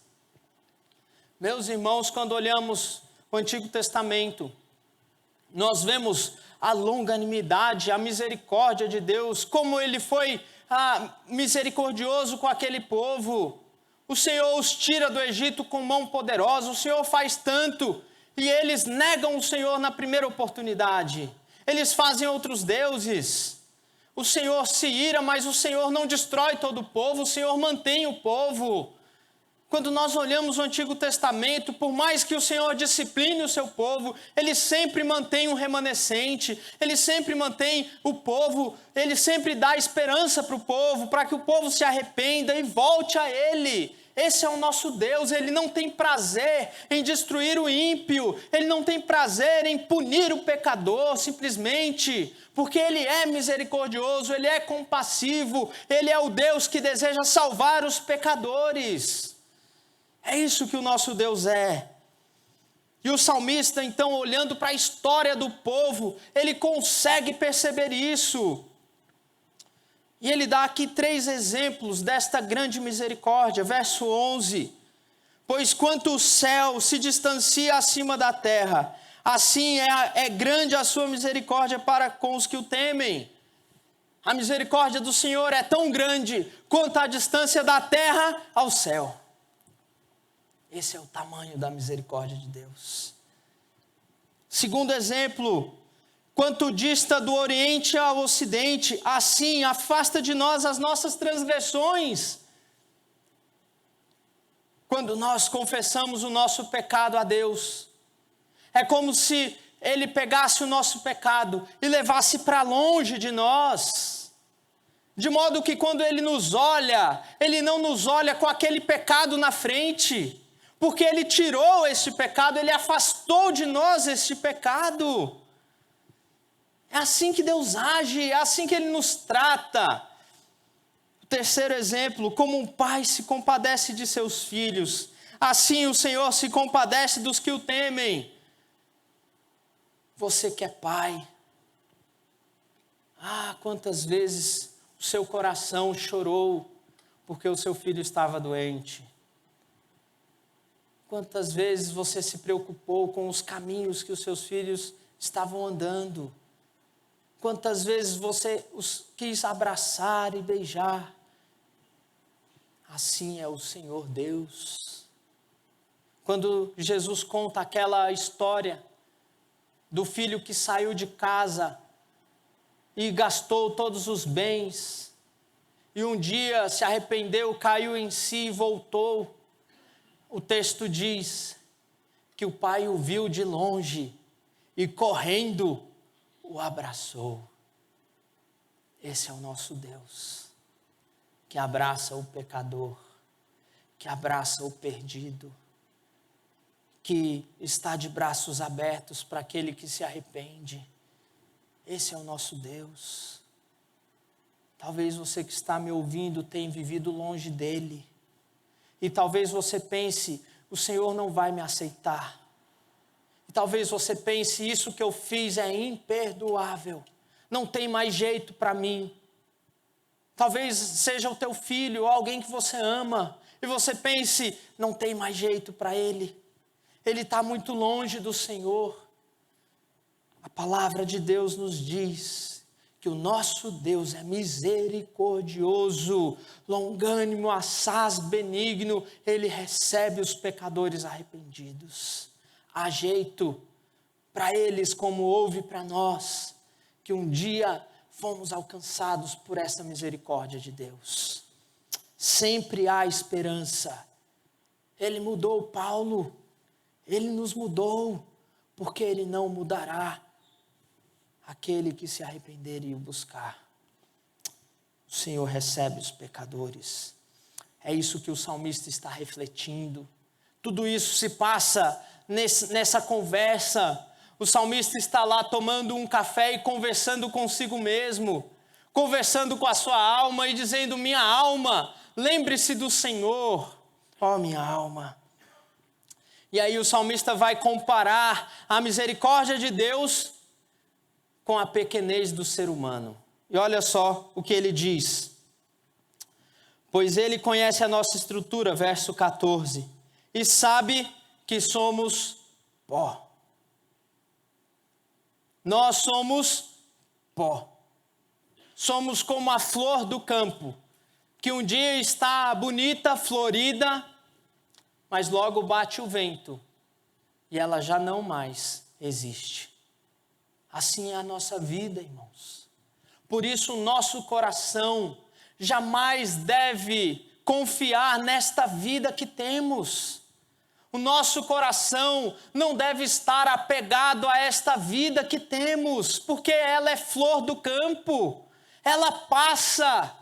Meus irmãos, quando olhamos o Antigo Testamento, nós vemos a longanimidade, a misericórdia de Deus, como ele foi misericordioso com aquele povo. O Senhor os tira do Egito com mão poderosa, o Senhor faz tanto. E eles negam o Senhor na primeira oportunidade. Eles fazem outros deuses. O Senhor se ira, mas o Senhor não destrói todo o povo. O Senhor mantém o povo. Quando nós olhamos o Antigo Testamento, por mais que o Senhor discipline o seu povo, Ele sempre mantém um remanescente. Ele sempre mantém o povo. Ele sempre dá esperança para o povo, para que o povo se arrependa e volte a Ele. Esse é o nosso Deus, Ele não tem prazer em destruir o ímpio, Ele não tem prazer em punir o pecador, simplesmente, porque Ele é misericordioso, Ele é compassivo, Ele é o Deus que deseja salvar os pecadores. É isso que o nosso Deus é. E o salmista, então, olhando para a história do povo, ele consegue perceber isso. E ele dá aqui 3 exemplos desta grande misericórdia. Verso 11. Pois quanto o céu se distancia acima da terra, assim é grande a sua misericórdia para com os que o temem. A misericórdia do Senhor é tão grande quanto a distância da terra ao céu. Esse é o tamanho da misericórdia de Deus. Segundo exemplo, quanto dista do Oriente ao Ocidente, assim afasta de nós as nossas transgressões. Quando nós confessamos o nosso pecado a Deus, é como se Ele pegasse o nosso pecado e levasse para longe de nós. De modo que quando Ele nos olha, Ele não nos olha com aquele pecado na frente, porque Ele tirou esse pecado, Ele afastou de nós esse pecado. É assim que Deus age, é assim que Ele nos trata. O terceiro exemplo, como um pai se compadece de seus filhos, assim o Senhor se compadece dos que o temem. Você que é pai, quantas vezes o seu coração chorou porque o seu filho estava doente. Quantas vezes você se preocupou com os caminhos que os seus filhos estavam andando. Quantas vezes você os quis abraçar e beijar. Assim é o Senhor Deus. Quando Jesus conta aquela história do filho que saiu de casa e gastou todos os bens, e um dia se arrependeu, caiu em si e voltou. O texto diz que o pai o viu de longe e correndo o abraçou. Esse é o nosso Deus, que abraça o pecador, que abraça o perdido, que está de braços abertos para aquele que se arrepende. Esse é o nosso Deus. Talvez você que está me ouvindo tenha vivido longe dele. E talvez você pense, o Senhor não vai me aceitar. E talvez você pense, isso que eu fiz é imperdoável. Não tem mais jeito para mim. Talvez seja o teu filho ou alguém que você ama. E você pense, não tem mais jeito para ele. Ele está muito longe do Senhor. A palavra de Deus nos diz que o nosso Deus é misericordioso, longânimo, assaz, benigno. Ele recebe os pecadores arrependidos. Há jeito para eles como houve para nós, que um dia fomos alcançados por essa misericórdia de Deus. Sempre há esperança. Ele mudou Paulo, Ele nos mudou, porque Ele não mudará aquele que se arrepender e o buscar. O Senhor recebe os pecadores. É isso que o salmista está refletindo. Tudo isso se passa nessa conversa. O salmista está lá tomando um café e conversando consigo mesmo, conversando com a sua alma e dizendo: minha alma, lembre-se do Senhor, ó minha alma. E aí o salmista vai comparar a misericórdia de Deus com a pequenez do ser humano. E olha só o que ele diz. Pois Ele conhece a nossa estrutura, verso 14, e sabe que somos pó. Nós somos pó. Somos como a flor do campo, que um dia está bonita, florida, mas logo bate o vento e ela já não mais existe. Assim é a nossa vida, irmãos. Por isso o nosso coração jamais deve confiar nesta vida que temos. O nosso coração não deve estar apegado a esta vida que temos, porque ela é flor do campo. Ela passa,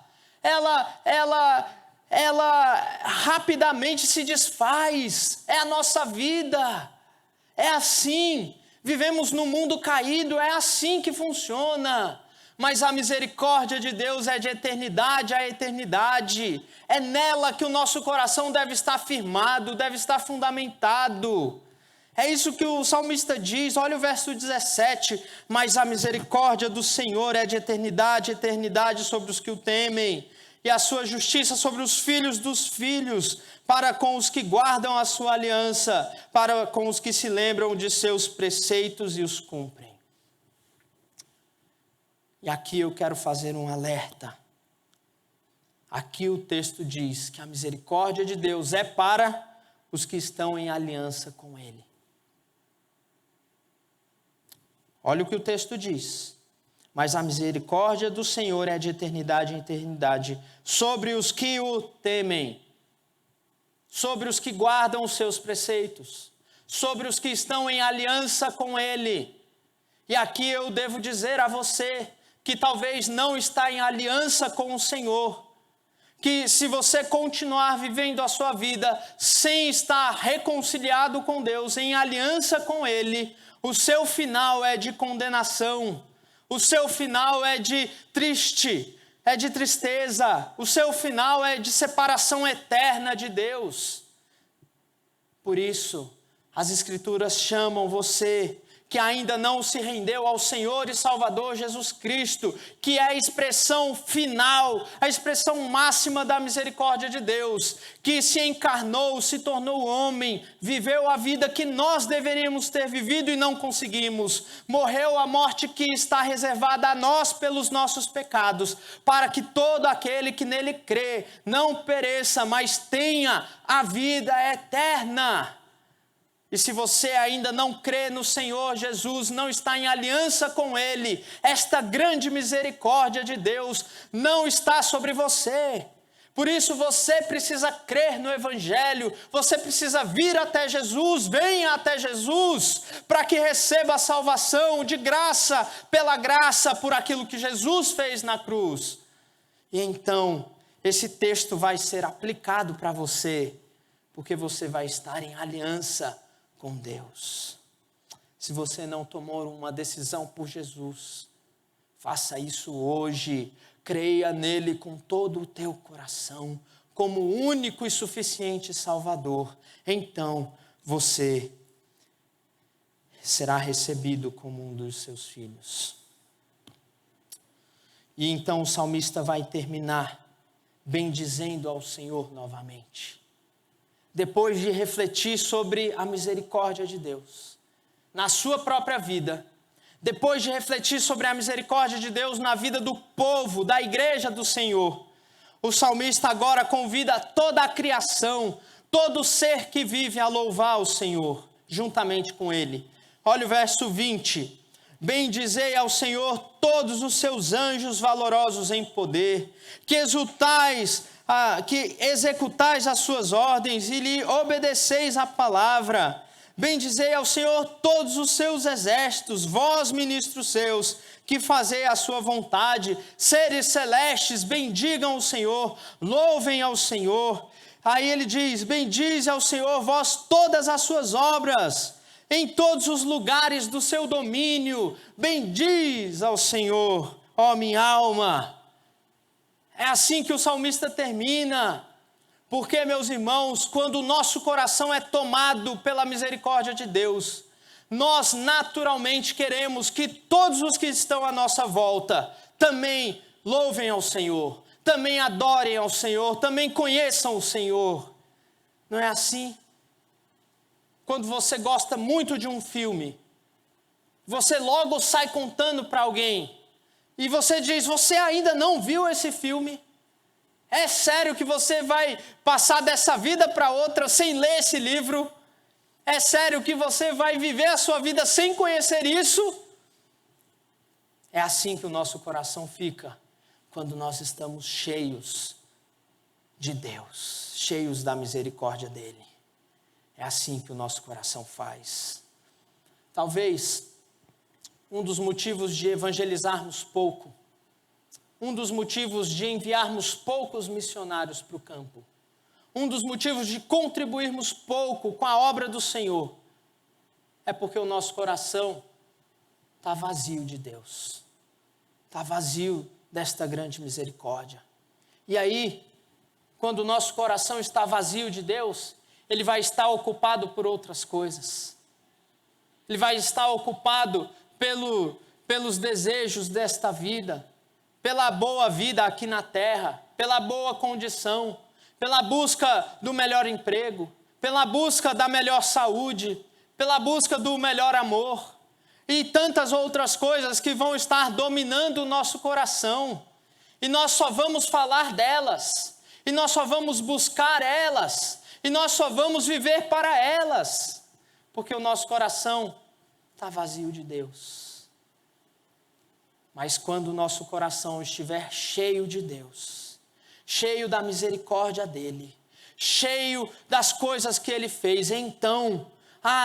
ela ela rapidamente se desfaz. É a nossa vida. É assim. Vivemos num mundo caído, é assim que funciona. Mas a misericórdia de Deus é de eternidade a eternidade. É nela que o nosso coração deve estar firmado, deve estar fundamentado. É isso que o salmista diz, olha o verso 17. Mas a misericórdia do Senhor é de eternidade a eternidade sobre os que o temem, e a sua justiça sobre os filhos dos filhos, para com os que guardam a sua aliança, para com os que se lembram de seus preceitos e os cumprem. E aqui eu quero fazer um alerta. Aqui o texto diz que a misericórdia de Deus é para os que estão em aliança com Ele. Olha o que o texto diz. Mas a misericórdia do Senhor é de eternidade em eternidade sobre os que o temem, sobre os que guardam os seus preceitos, sobre os que estão em aliança com Ele. E aqui eu devo dizer a você que talvez não está em aliança com o Senhor, que se você continuar vivendo a sua vida sem estar reconciliado com Deus, em aliança com Ele, o seu final é de condenação, o seu final é de tristeza, o seu final é de separação eterna de Deus. Por isso, as Escrituras chamam você que ainda não se rendeu ao Senhor e Salvador Jesus Cristo, que é a expressão final, a expressão máxima da misericórdia de Deus, que se encarnou, se tornou homem, viveu a vida que nós deveríamos ter vivido e não conseguimos, morreu a morte que está reservada a nós pelos nossos pecados, para que todo aquele que nele crê não pereça, mas tenha a vida eterna. E se você ainda não crê no Senhor Jesus, não está em aliança com Ele, esta grande misericórdia de Deus não está sobre você. Por isso você precisa crer no Evangelho, você precisa vir até Jesus, venha até Jesus, para que receba a salvação de graça, pela graça, por aquilo que Jesus fez na cruz. E então, esse texto vai ser aplicado para você, porque você vai estar em aliança com Deus. Se você não tomou uma decisão por Jesus, faça isso hoje. Creia nele com todo o teu coração, como o único e suficiente Salvador. Então você será recebido como um dos seus filhos. E então o salmista vai terminar bendizendo ao Senhor novamente. Depois de refletir sobre a misericórdia de Deus na sua própria vida, depois de refletir sobre a misericórdia de Deus na vida do povo, da igreja do Senhor, o salmista agora convida toda a criação, todo ser que vive a louvar o Senhor, juntamente com ele. Olha o verso 20. Bendizei ao Senhor todos os seus anjos valorosos em poder, que executais as suas ordens e lhe obedeceis a palavra. Bendizei ao Senhor todos os seus exércitos, vós ministros seus, que fazei a sua vontade. Seres celestes, bendigam o Senhor, louvem ao Senhor. Aí ele diz, bendize ao Senhor vós todas as suas obras, em todos os lugares do seu domínio, bendiz ao Senhor, ó minha alma. É assim que o salmista termina, porque, meus irmãos, quando o nosso coração é tomado pela misericórdia de Deus, nós naturalmente queremos que todos os que estão à nossa volta também louvem ao Senhor, também adorem ao Senhor, também conheçam o Senhor. Não é assim? Quando você gosta muito de um filme, você logo sai contando para alguém, e você diz, você ainda não viu esse filme? É sério que você vai passar dessa vida para outra sem ler esse livro? É sério que você vai viver a sua vida sem conhecer isso? É assim que o nosso coração fica quando nós estamos cheios de Deus, cheios da misericórdia dele. É assim que o nosso coração faz. Talvez um dos motivos de evangelizarmos pouco, um dos motivos de enviarmos poucos missionários para o campo, um dos motivos de contribuirmos pouco com a obra do Senhor, é porque o nosso coração está vazio de Deus, está vazio desta grande misericórdia. E aí, quando o nosso coração está vazio de Deus, ele vai estar ocupado por outras coisas. Ele vai estar ocupado pelos desejos desta vida, pela boa vida aqui na terra, pela boa condição, pela busca do melhor emprego, pela busca da melhor saúde, pela busca do melhor amor e tantas outras coisas que vão estar dominando o nosso coração. E nós só vamos falar delas, e nós só vamos buscar elas, e nós só vamos viver para elas, porque o nosso coração está vazio de Deus. Mas quando o nosso coração estiver cheio de Deus, cheio da misericórdia dEle, cheio das coisas que Ele fez, então,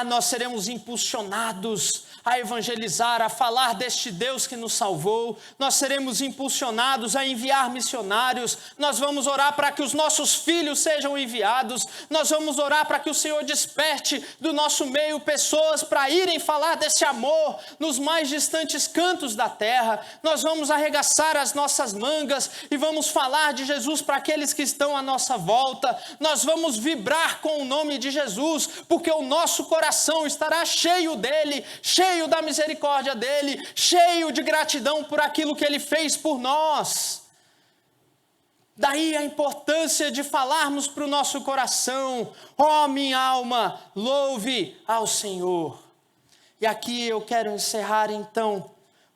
nós seremos impulsionados a evangelizar, a falar deste Deus que nos salvou. Nós seremos impulsionados a enviar missionários. Nós vamos orar para que os nossos filhos sejam enviados. Nós vamos orar para que o Senhor desperte do nosso meio pessoas para irem falar desse amor nos mais distantes cantos da terra. Nós vamos arregaçar as nossas mangas e vamos falar de Jesus para aqueles que estão à nossa volta. Nós vamos vibrar com o nome de Jesus, porque o nosso coração estará cheio dele, cheio da misericórdia dele, cheio de gratidão por aquilo que ele fez por nós. Daí a importância de falarmos para o nosso coração: ó minha alma, louve ao Senhor. E aqui eu quero encerrar então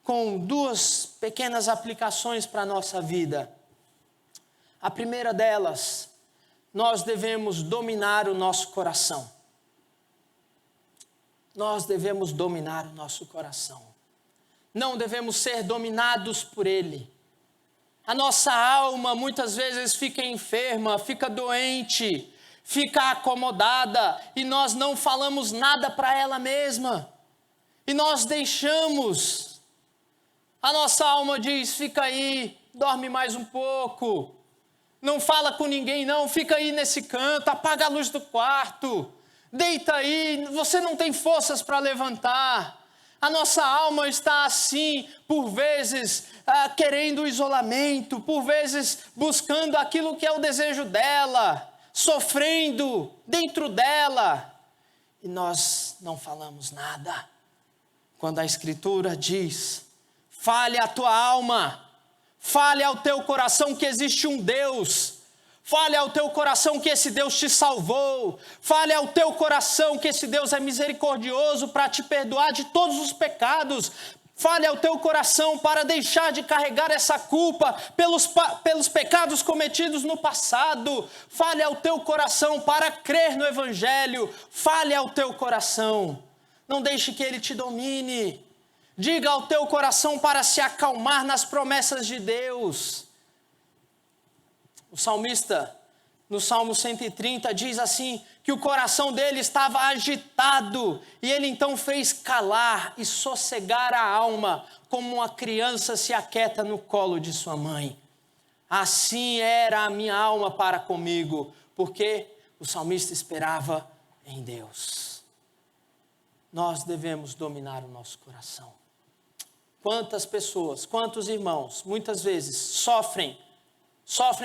com duas pequenas aplicações para a nossa vida. A primeira delas, nós devemos dominar o nosso coração. Nós devemos dominar o nosso coração. Não devemos ser dominados por ele. A nossa alma muitas vezes fica enferma, fica doente, fica acomodada e nós não falamos nada para ela mesma. E nós deixamos. A nossa alma diz: fica aí, dorme mais um pouco. Não fala com ninguém não, fica aí nesse canto, apaga a luz do quarto. Deita aí, você não tem forças para levantar. A nossa alma está assim, por vezes querendo isolamento, por vezes buscando aquilo que é o desejo dela, sofrendo dentro dela. E nós não falamos nada. Quando a Escritura diz: fale à tua alma, fale ao teu coração que existe um Deus. Fale ao teu coração que esse Deus te salvou. Fale ao teu coração que esse Deus é misericordioso para te perdoar de todos os pecados. Fale ao teu coração para deixar de carregar essa culpa pelos pecados cometidos no passado. Fale ao teu coração para crer no Evangelho. Fale ao teu coração. Não deixe que ele te domine. Diga ao teu coração para se acalmar nas promessas de Deus. O salmista, no Salmo 130, diz assim, que o coração dele estava agitado, e ele então fez calar e sossegar a alma, como uma criança se aquieta no colo de sua mãe. Assim era a minha alma para comigo, porque o salmista esperava em Deus. Nós devemos dominar o nosso coração. Quantas pessoas, quantos irmãos, muitas vezes sofrem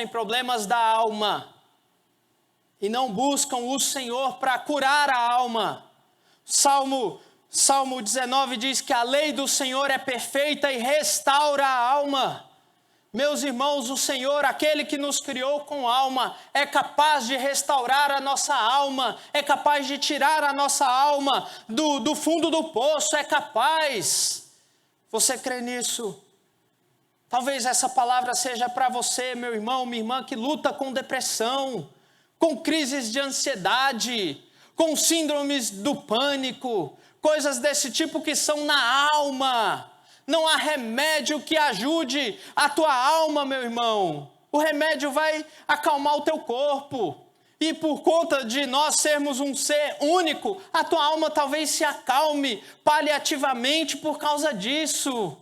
problemas da alma e não buscam o Senhor para curar a alma. Salmo 19 diz que a lei do Senhor é perfeita e restaura a alma. Meus irmãos, o Senhor, aquele que nos criou com alma, é capaz de restaurar a nossa alma, é capaz de tirar a nossa alma do fundo do poço, é capaz. Você crê nisso? Talvez essa palavra seja para você, meu irmão, minha irmã, que luta com depressão, com crises de ansiedade, com síndromes do pânico, coisas desse tipo que são na alma. Não há remédio que ajude a tua alma, meu irmão. O remédio vai acalmar o teu corpo. E por conta de nós sermos um ser único, a tua alma talvez se acalme paliativamente por causa disso.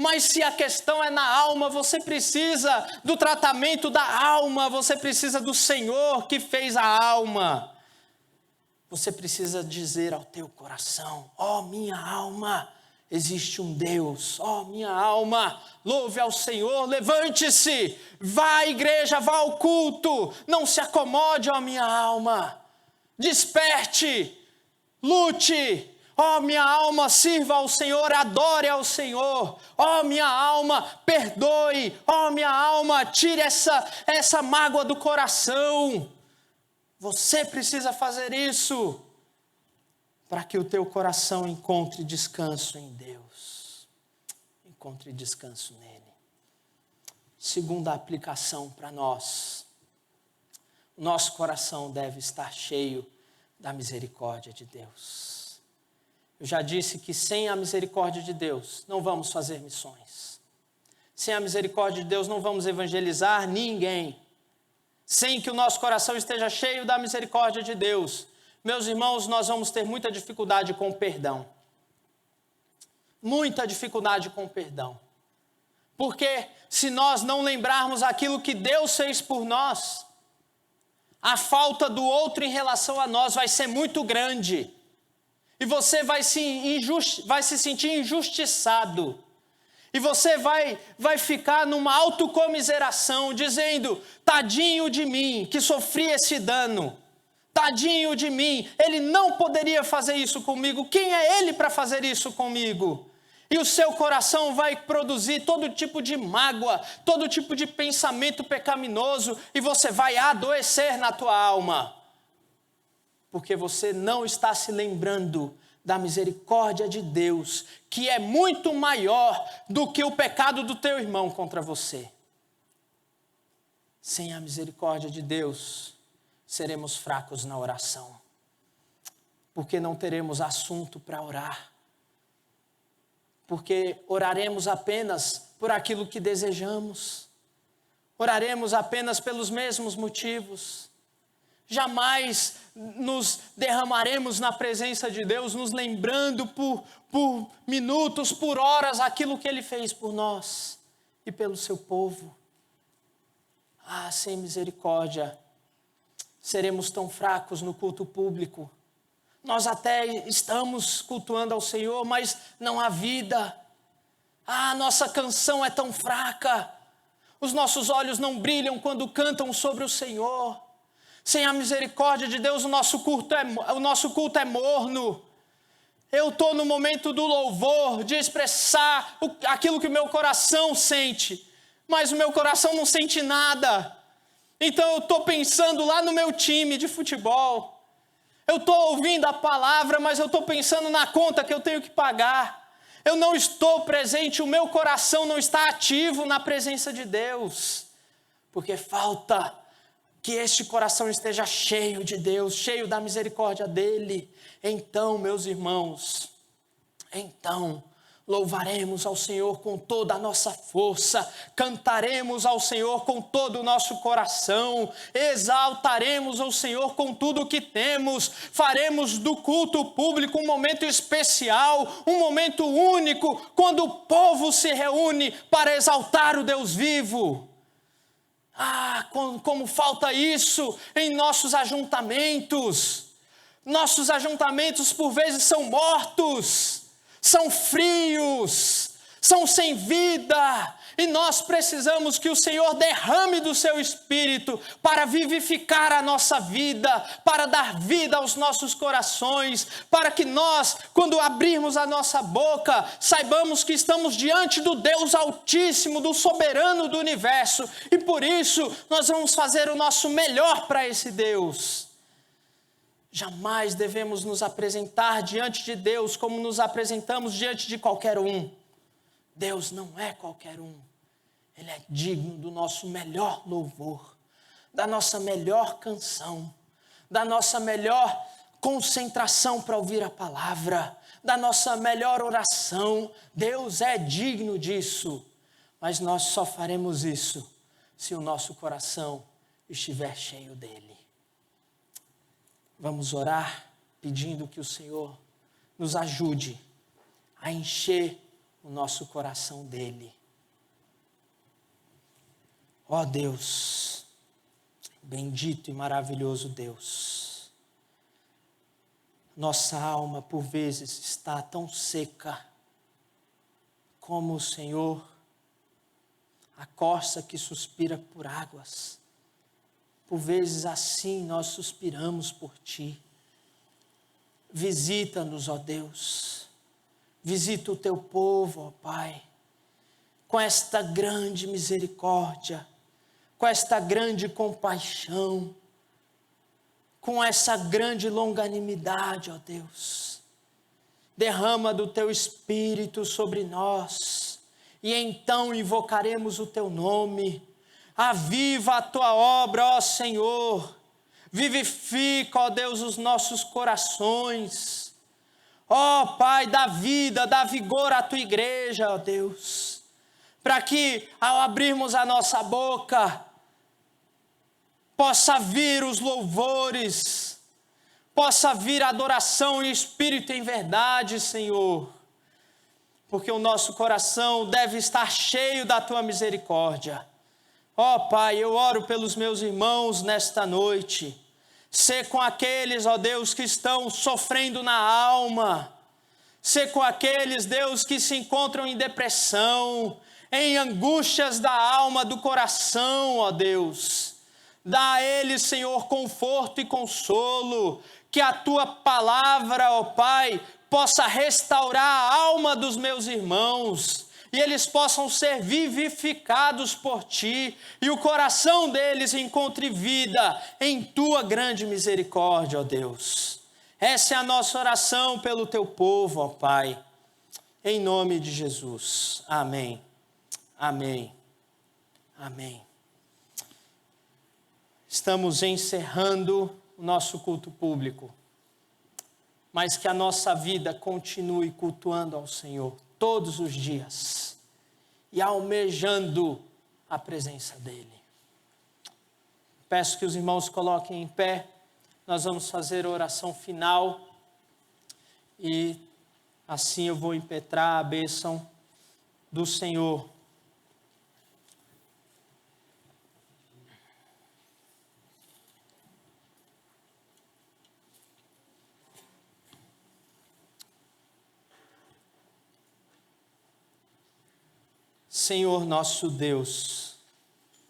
Mas se a questão é na alma, você precisa do tratamento da alma, você precisa do Senhor que fez a alma. Você precisa dizer ao teu coração: ó minha alma, existe um Deus. Ó minha alma, louve ao Senhor, levante-se, vá à igreja, vá ao culto, não se acomode, ó minha alma. Desperte, lute. Ó minha alma, sirva ao Senhor, adore ao Senhor. Ó minha alma, perdoe. Ó minha alma, tire essa mágoa do coração. Você precisa fazer isso para que o teu coração encontre descanso em Deus. Encontre descanso nele. Segunda aplicação para nós. Nosso coração deve estar cheio da misericórdia de Deus. Eu já disse que sem a misericórdia de Deus não vamos fazer missões. Sem a misericórdia de Deus não vamos evangelizar ninguém. Sem que o nosso coração esteja cheio da misericórdia de Deus, meus irmãos, nós vamos ter muita dificuldade com o perdão. Muita dificuldade com o perdão. Porque se nós não lembrarmos aquilo que Deus fez por nós, a falta do outro em relação a nós vai ser muito grande. E você vai se sentir injustiçado. E você vai ficar numa autocomiseração, dizendo: tadinho de mim, que sofri esse dano. Tadinho de mim, ele não poderia fazer isso comigo. Quem é ele para fazer isso comigo? E o seu coração vai produzir todo tipo de mágoa, todo tipo de pensamento pecaminoso, e você vai adoecer na tua alma. Porque você não está se lembrando da misericórdia de Deus, que é muito maior do que o pecado do teu irmão contra você. Sem a misericórdia de Deus, seremos fracos na oração, porque não teremos assunto para orar, porque oraremos apenas por aquilo que desejamos, oraremos apenas pelos mesmos motivos. Jamais nos derramaremos na presença de Deus, nos lembrando por minutos, por horas, aquilo que Ele fez por nós e pelo seu povo. Sem misericórdia, seremos tão fracos no culto público. Nós até estamos cultuando ao Senhor, mas não há vida. Nossa canção é tão fraca. Os nossos olhos não brilham quando cantam sobre o Senhor. Sem a misericórdia de Deus, o nosso culto é morno. Eu estou no momento do louvor, de expressar aquilo que o meu coração sente, mas o meu coração não sente nada. Então eu estou pensando lá no meu time de futebol. Eu estou ouvindo a palavra, mas eu estou pensando na conta que eu tenho que pagar. Eu não estou presente, o meu coração não está ativo na presença de Deus, porque falta que este coração esteja cheio de Deus, cheio da misericórdia dEle. Então, meus irmãos, louvaremos ao Senhor com toda a nossa força, cantaremos ao Senhor com todo o nosso coração, exaltaremos ao Senhor com tudo o que temos, faremos do culto público um momento especial, um momento único, quando o povo se reúne para exaltar o Deus vivo. Como falta isso em nossos ajuntamentos. Nossos ajuntamentos por vezes são mortos, são frios, são sem vida. E nós precisamos que o Senhor derrame do seu Espírito para vivificar a nossa vida, para dar vida aos nossos corações, para que nós, quando abrirmos a nossa boca, saibamos que estamos diante do Deus Altíssimo, do Soberano do Universo, e por isso nós vamos fazer o nosso melhor para esse Deus. Jamais devemos nos apresentar diante de Deus como nos apresentamos diante de qualquer um. Deus não é qualquer um. Ele é digno do nosso melhor louvor, da nossa melhor canção, da nossa melhor concentração para ouvir a palavra, da nossa melhor oração. Deus é digno disso, mas nós só faremos isso se o nosso coração estiver cheio dele. Vamos orar pedindo que o Senhor nos ajude a encher o nosso coração dele. Ó Deus, bendito e maravilhoso Deus, nossa alma por vezes está tão seca como o Senhor, a corça que suspira por águas. Por vezes assim nós suspiramos por Ti. Visita-nos, ó Deus, visita o Teu povo, ó Pai, com esta grande misericórdia, com esta grande compaixão, com essa grande longanimidade, ó Deus. Derrama do Teu Espírito sobre nós, e então invocaremos o Teu nome. Aviva a Tua obra, ó Senhor. Vivifica, ó Deus, os nossos corações. Ó Pai, dá vida, dá vigor à Tua igreja, ó Deus. Para que, ao abrirmos a nossa boca, possa vir os louvores, possa vir a adoração em espírito e em verdade, Senhor. Porque o nosso coração deve estar cheio da Tua misericórdia. Ó Pai, eu oro pelos meus irmãos nesta noite. Sê com aqueles, ó Deus, que estão sofrendo na alma. Sê com aqueles, Deus, que se encontram em depressão, em angústias da alma, do coração, ó Deus. Dá a eles, Senhor, conforto e consolo. Que a Tua palavra, ó Pai, possa restaurar a alma dos meus irmãos, e eles possam ser vivificados por Ti, e o coração deles encontre vida em Tua grande misericórdia, ó Deus. Essa é a nossa oração pelo Teu povo, ó Pai, em nome de Jesus. Amém, amém, amém. Estamos encerrando o nosso culto público, mas que a nossa vida continue cultuando ao Senhor todos os dias e almejando a presença dEle. Peço que os irmãos coloquem em pé, nós vamos fazer a oração final e assim eu vou impetrar a bênção do Senhor. Senhor nosso Deus,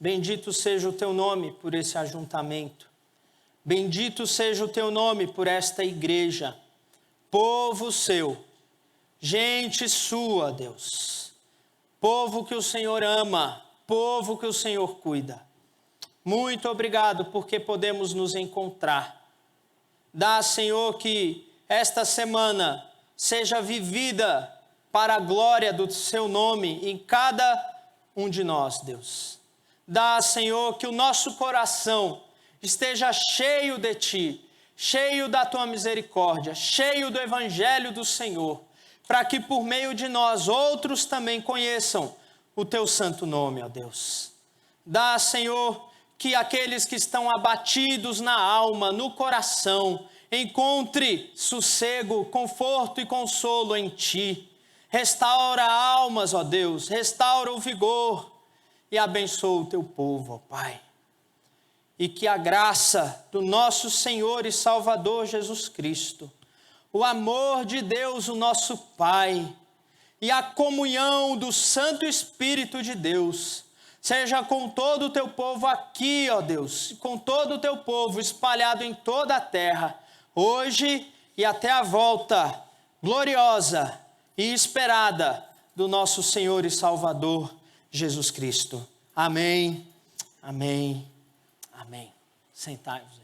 bendito seja o Teu nome por esse ajuntamento, bendito seja o Teu nome por esta igreja, povo Seu, gente Sua, Deus, povo que o Senhor ama, povo que o Senhor cuida. Muito obrigado porque podemos nos encontrar. Dá, Senhor, que esta semana seja vivida para a glória do Seu nome em cada um de nós, Deus. Dá, Senhor, que o nosso coração esteja cheio de Ti, cheio da Tua misericórdia, cheio do Evangelho do Senhor, para que por meio de nós outros também conheçam o Teu santo nome, ó Deus. Dá, Senhor, que aqueles que estão abatidos na alma, no coração, encontre sossego, conforto e consolo em Ti. Restaura almas, ó Deus, restaura o vigor e abençoa o Teu povo, ó Pai. E que a graça do nosso Senhor e Salvador Jesus Cristo, o amor de Deus, o nosso Pai, e a comunhão do Santo Espírito de Deus, seja com todo o Teu povo aqui, ó Deus, com todo o Teu povo espalhado em toda a terra, hoje e até a volta gloriosa e esperada do nosso Senhor e Salvador Jesus Cristo. Amém, amém, amém. Sentai-vos.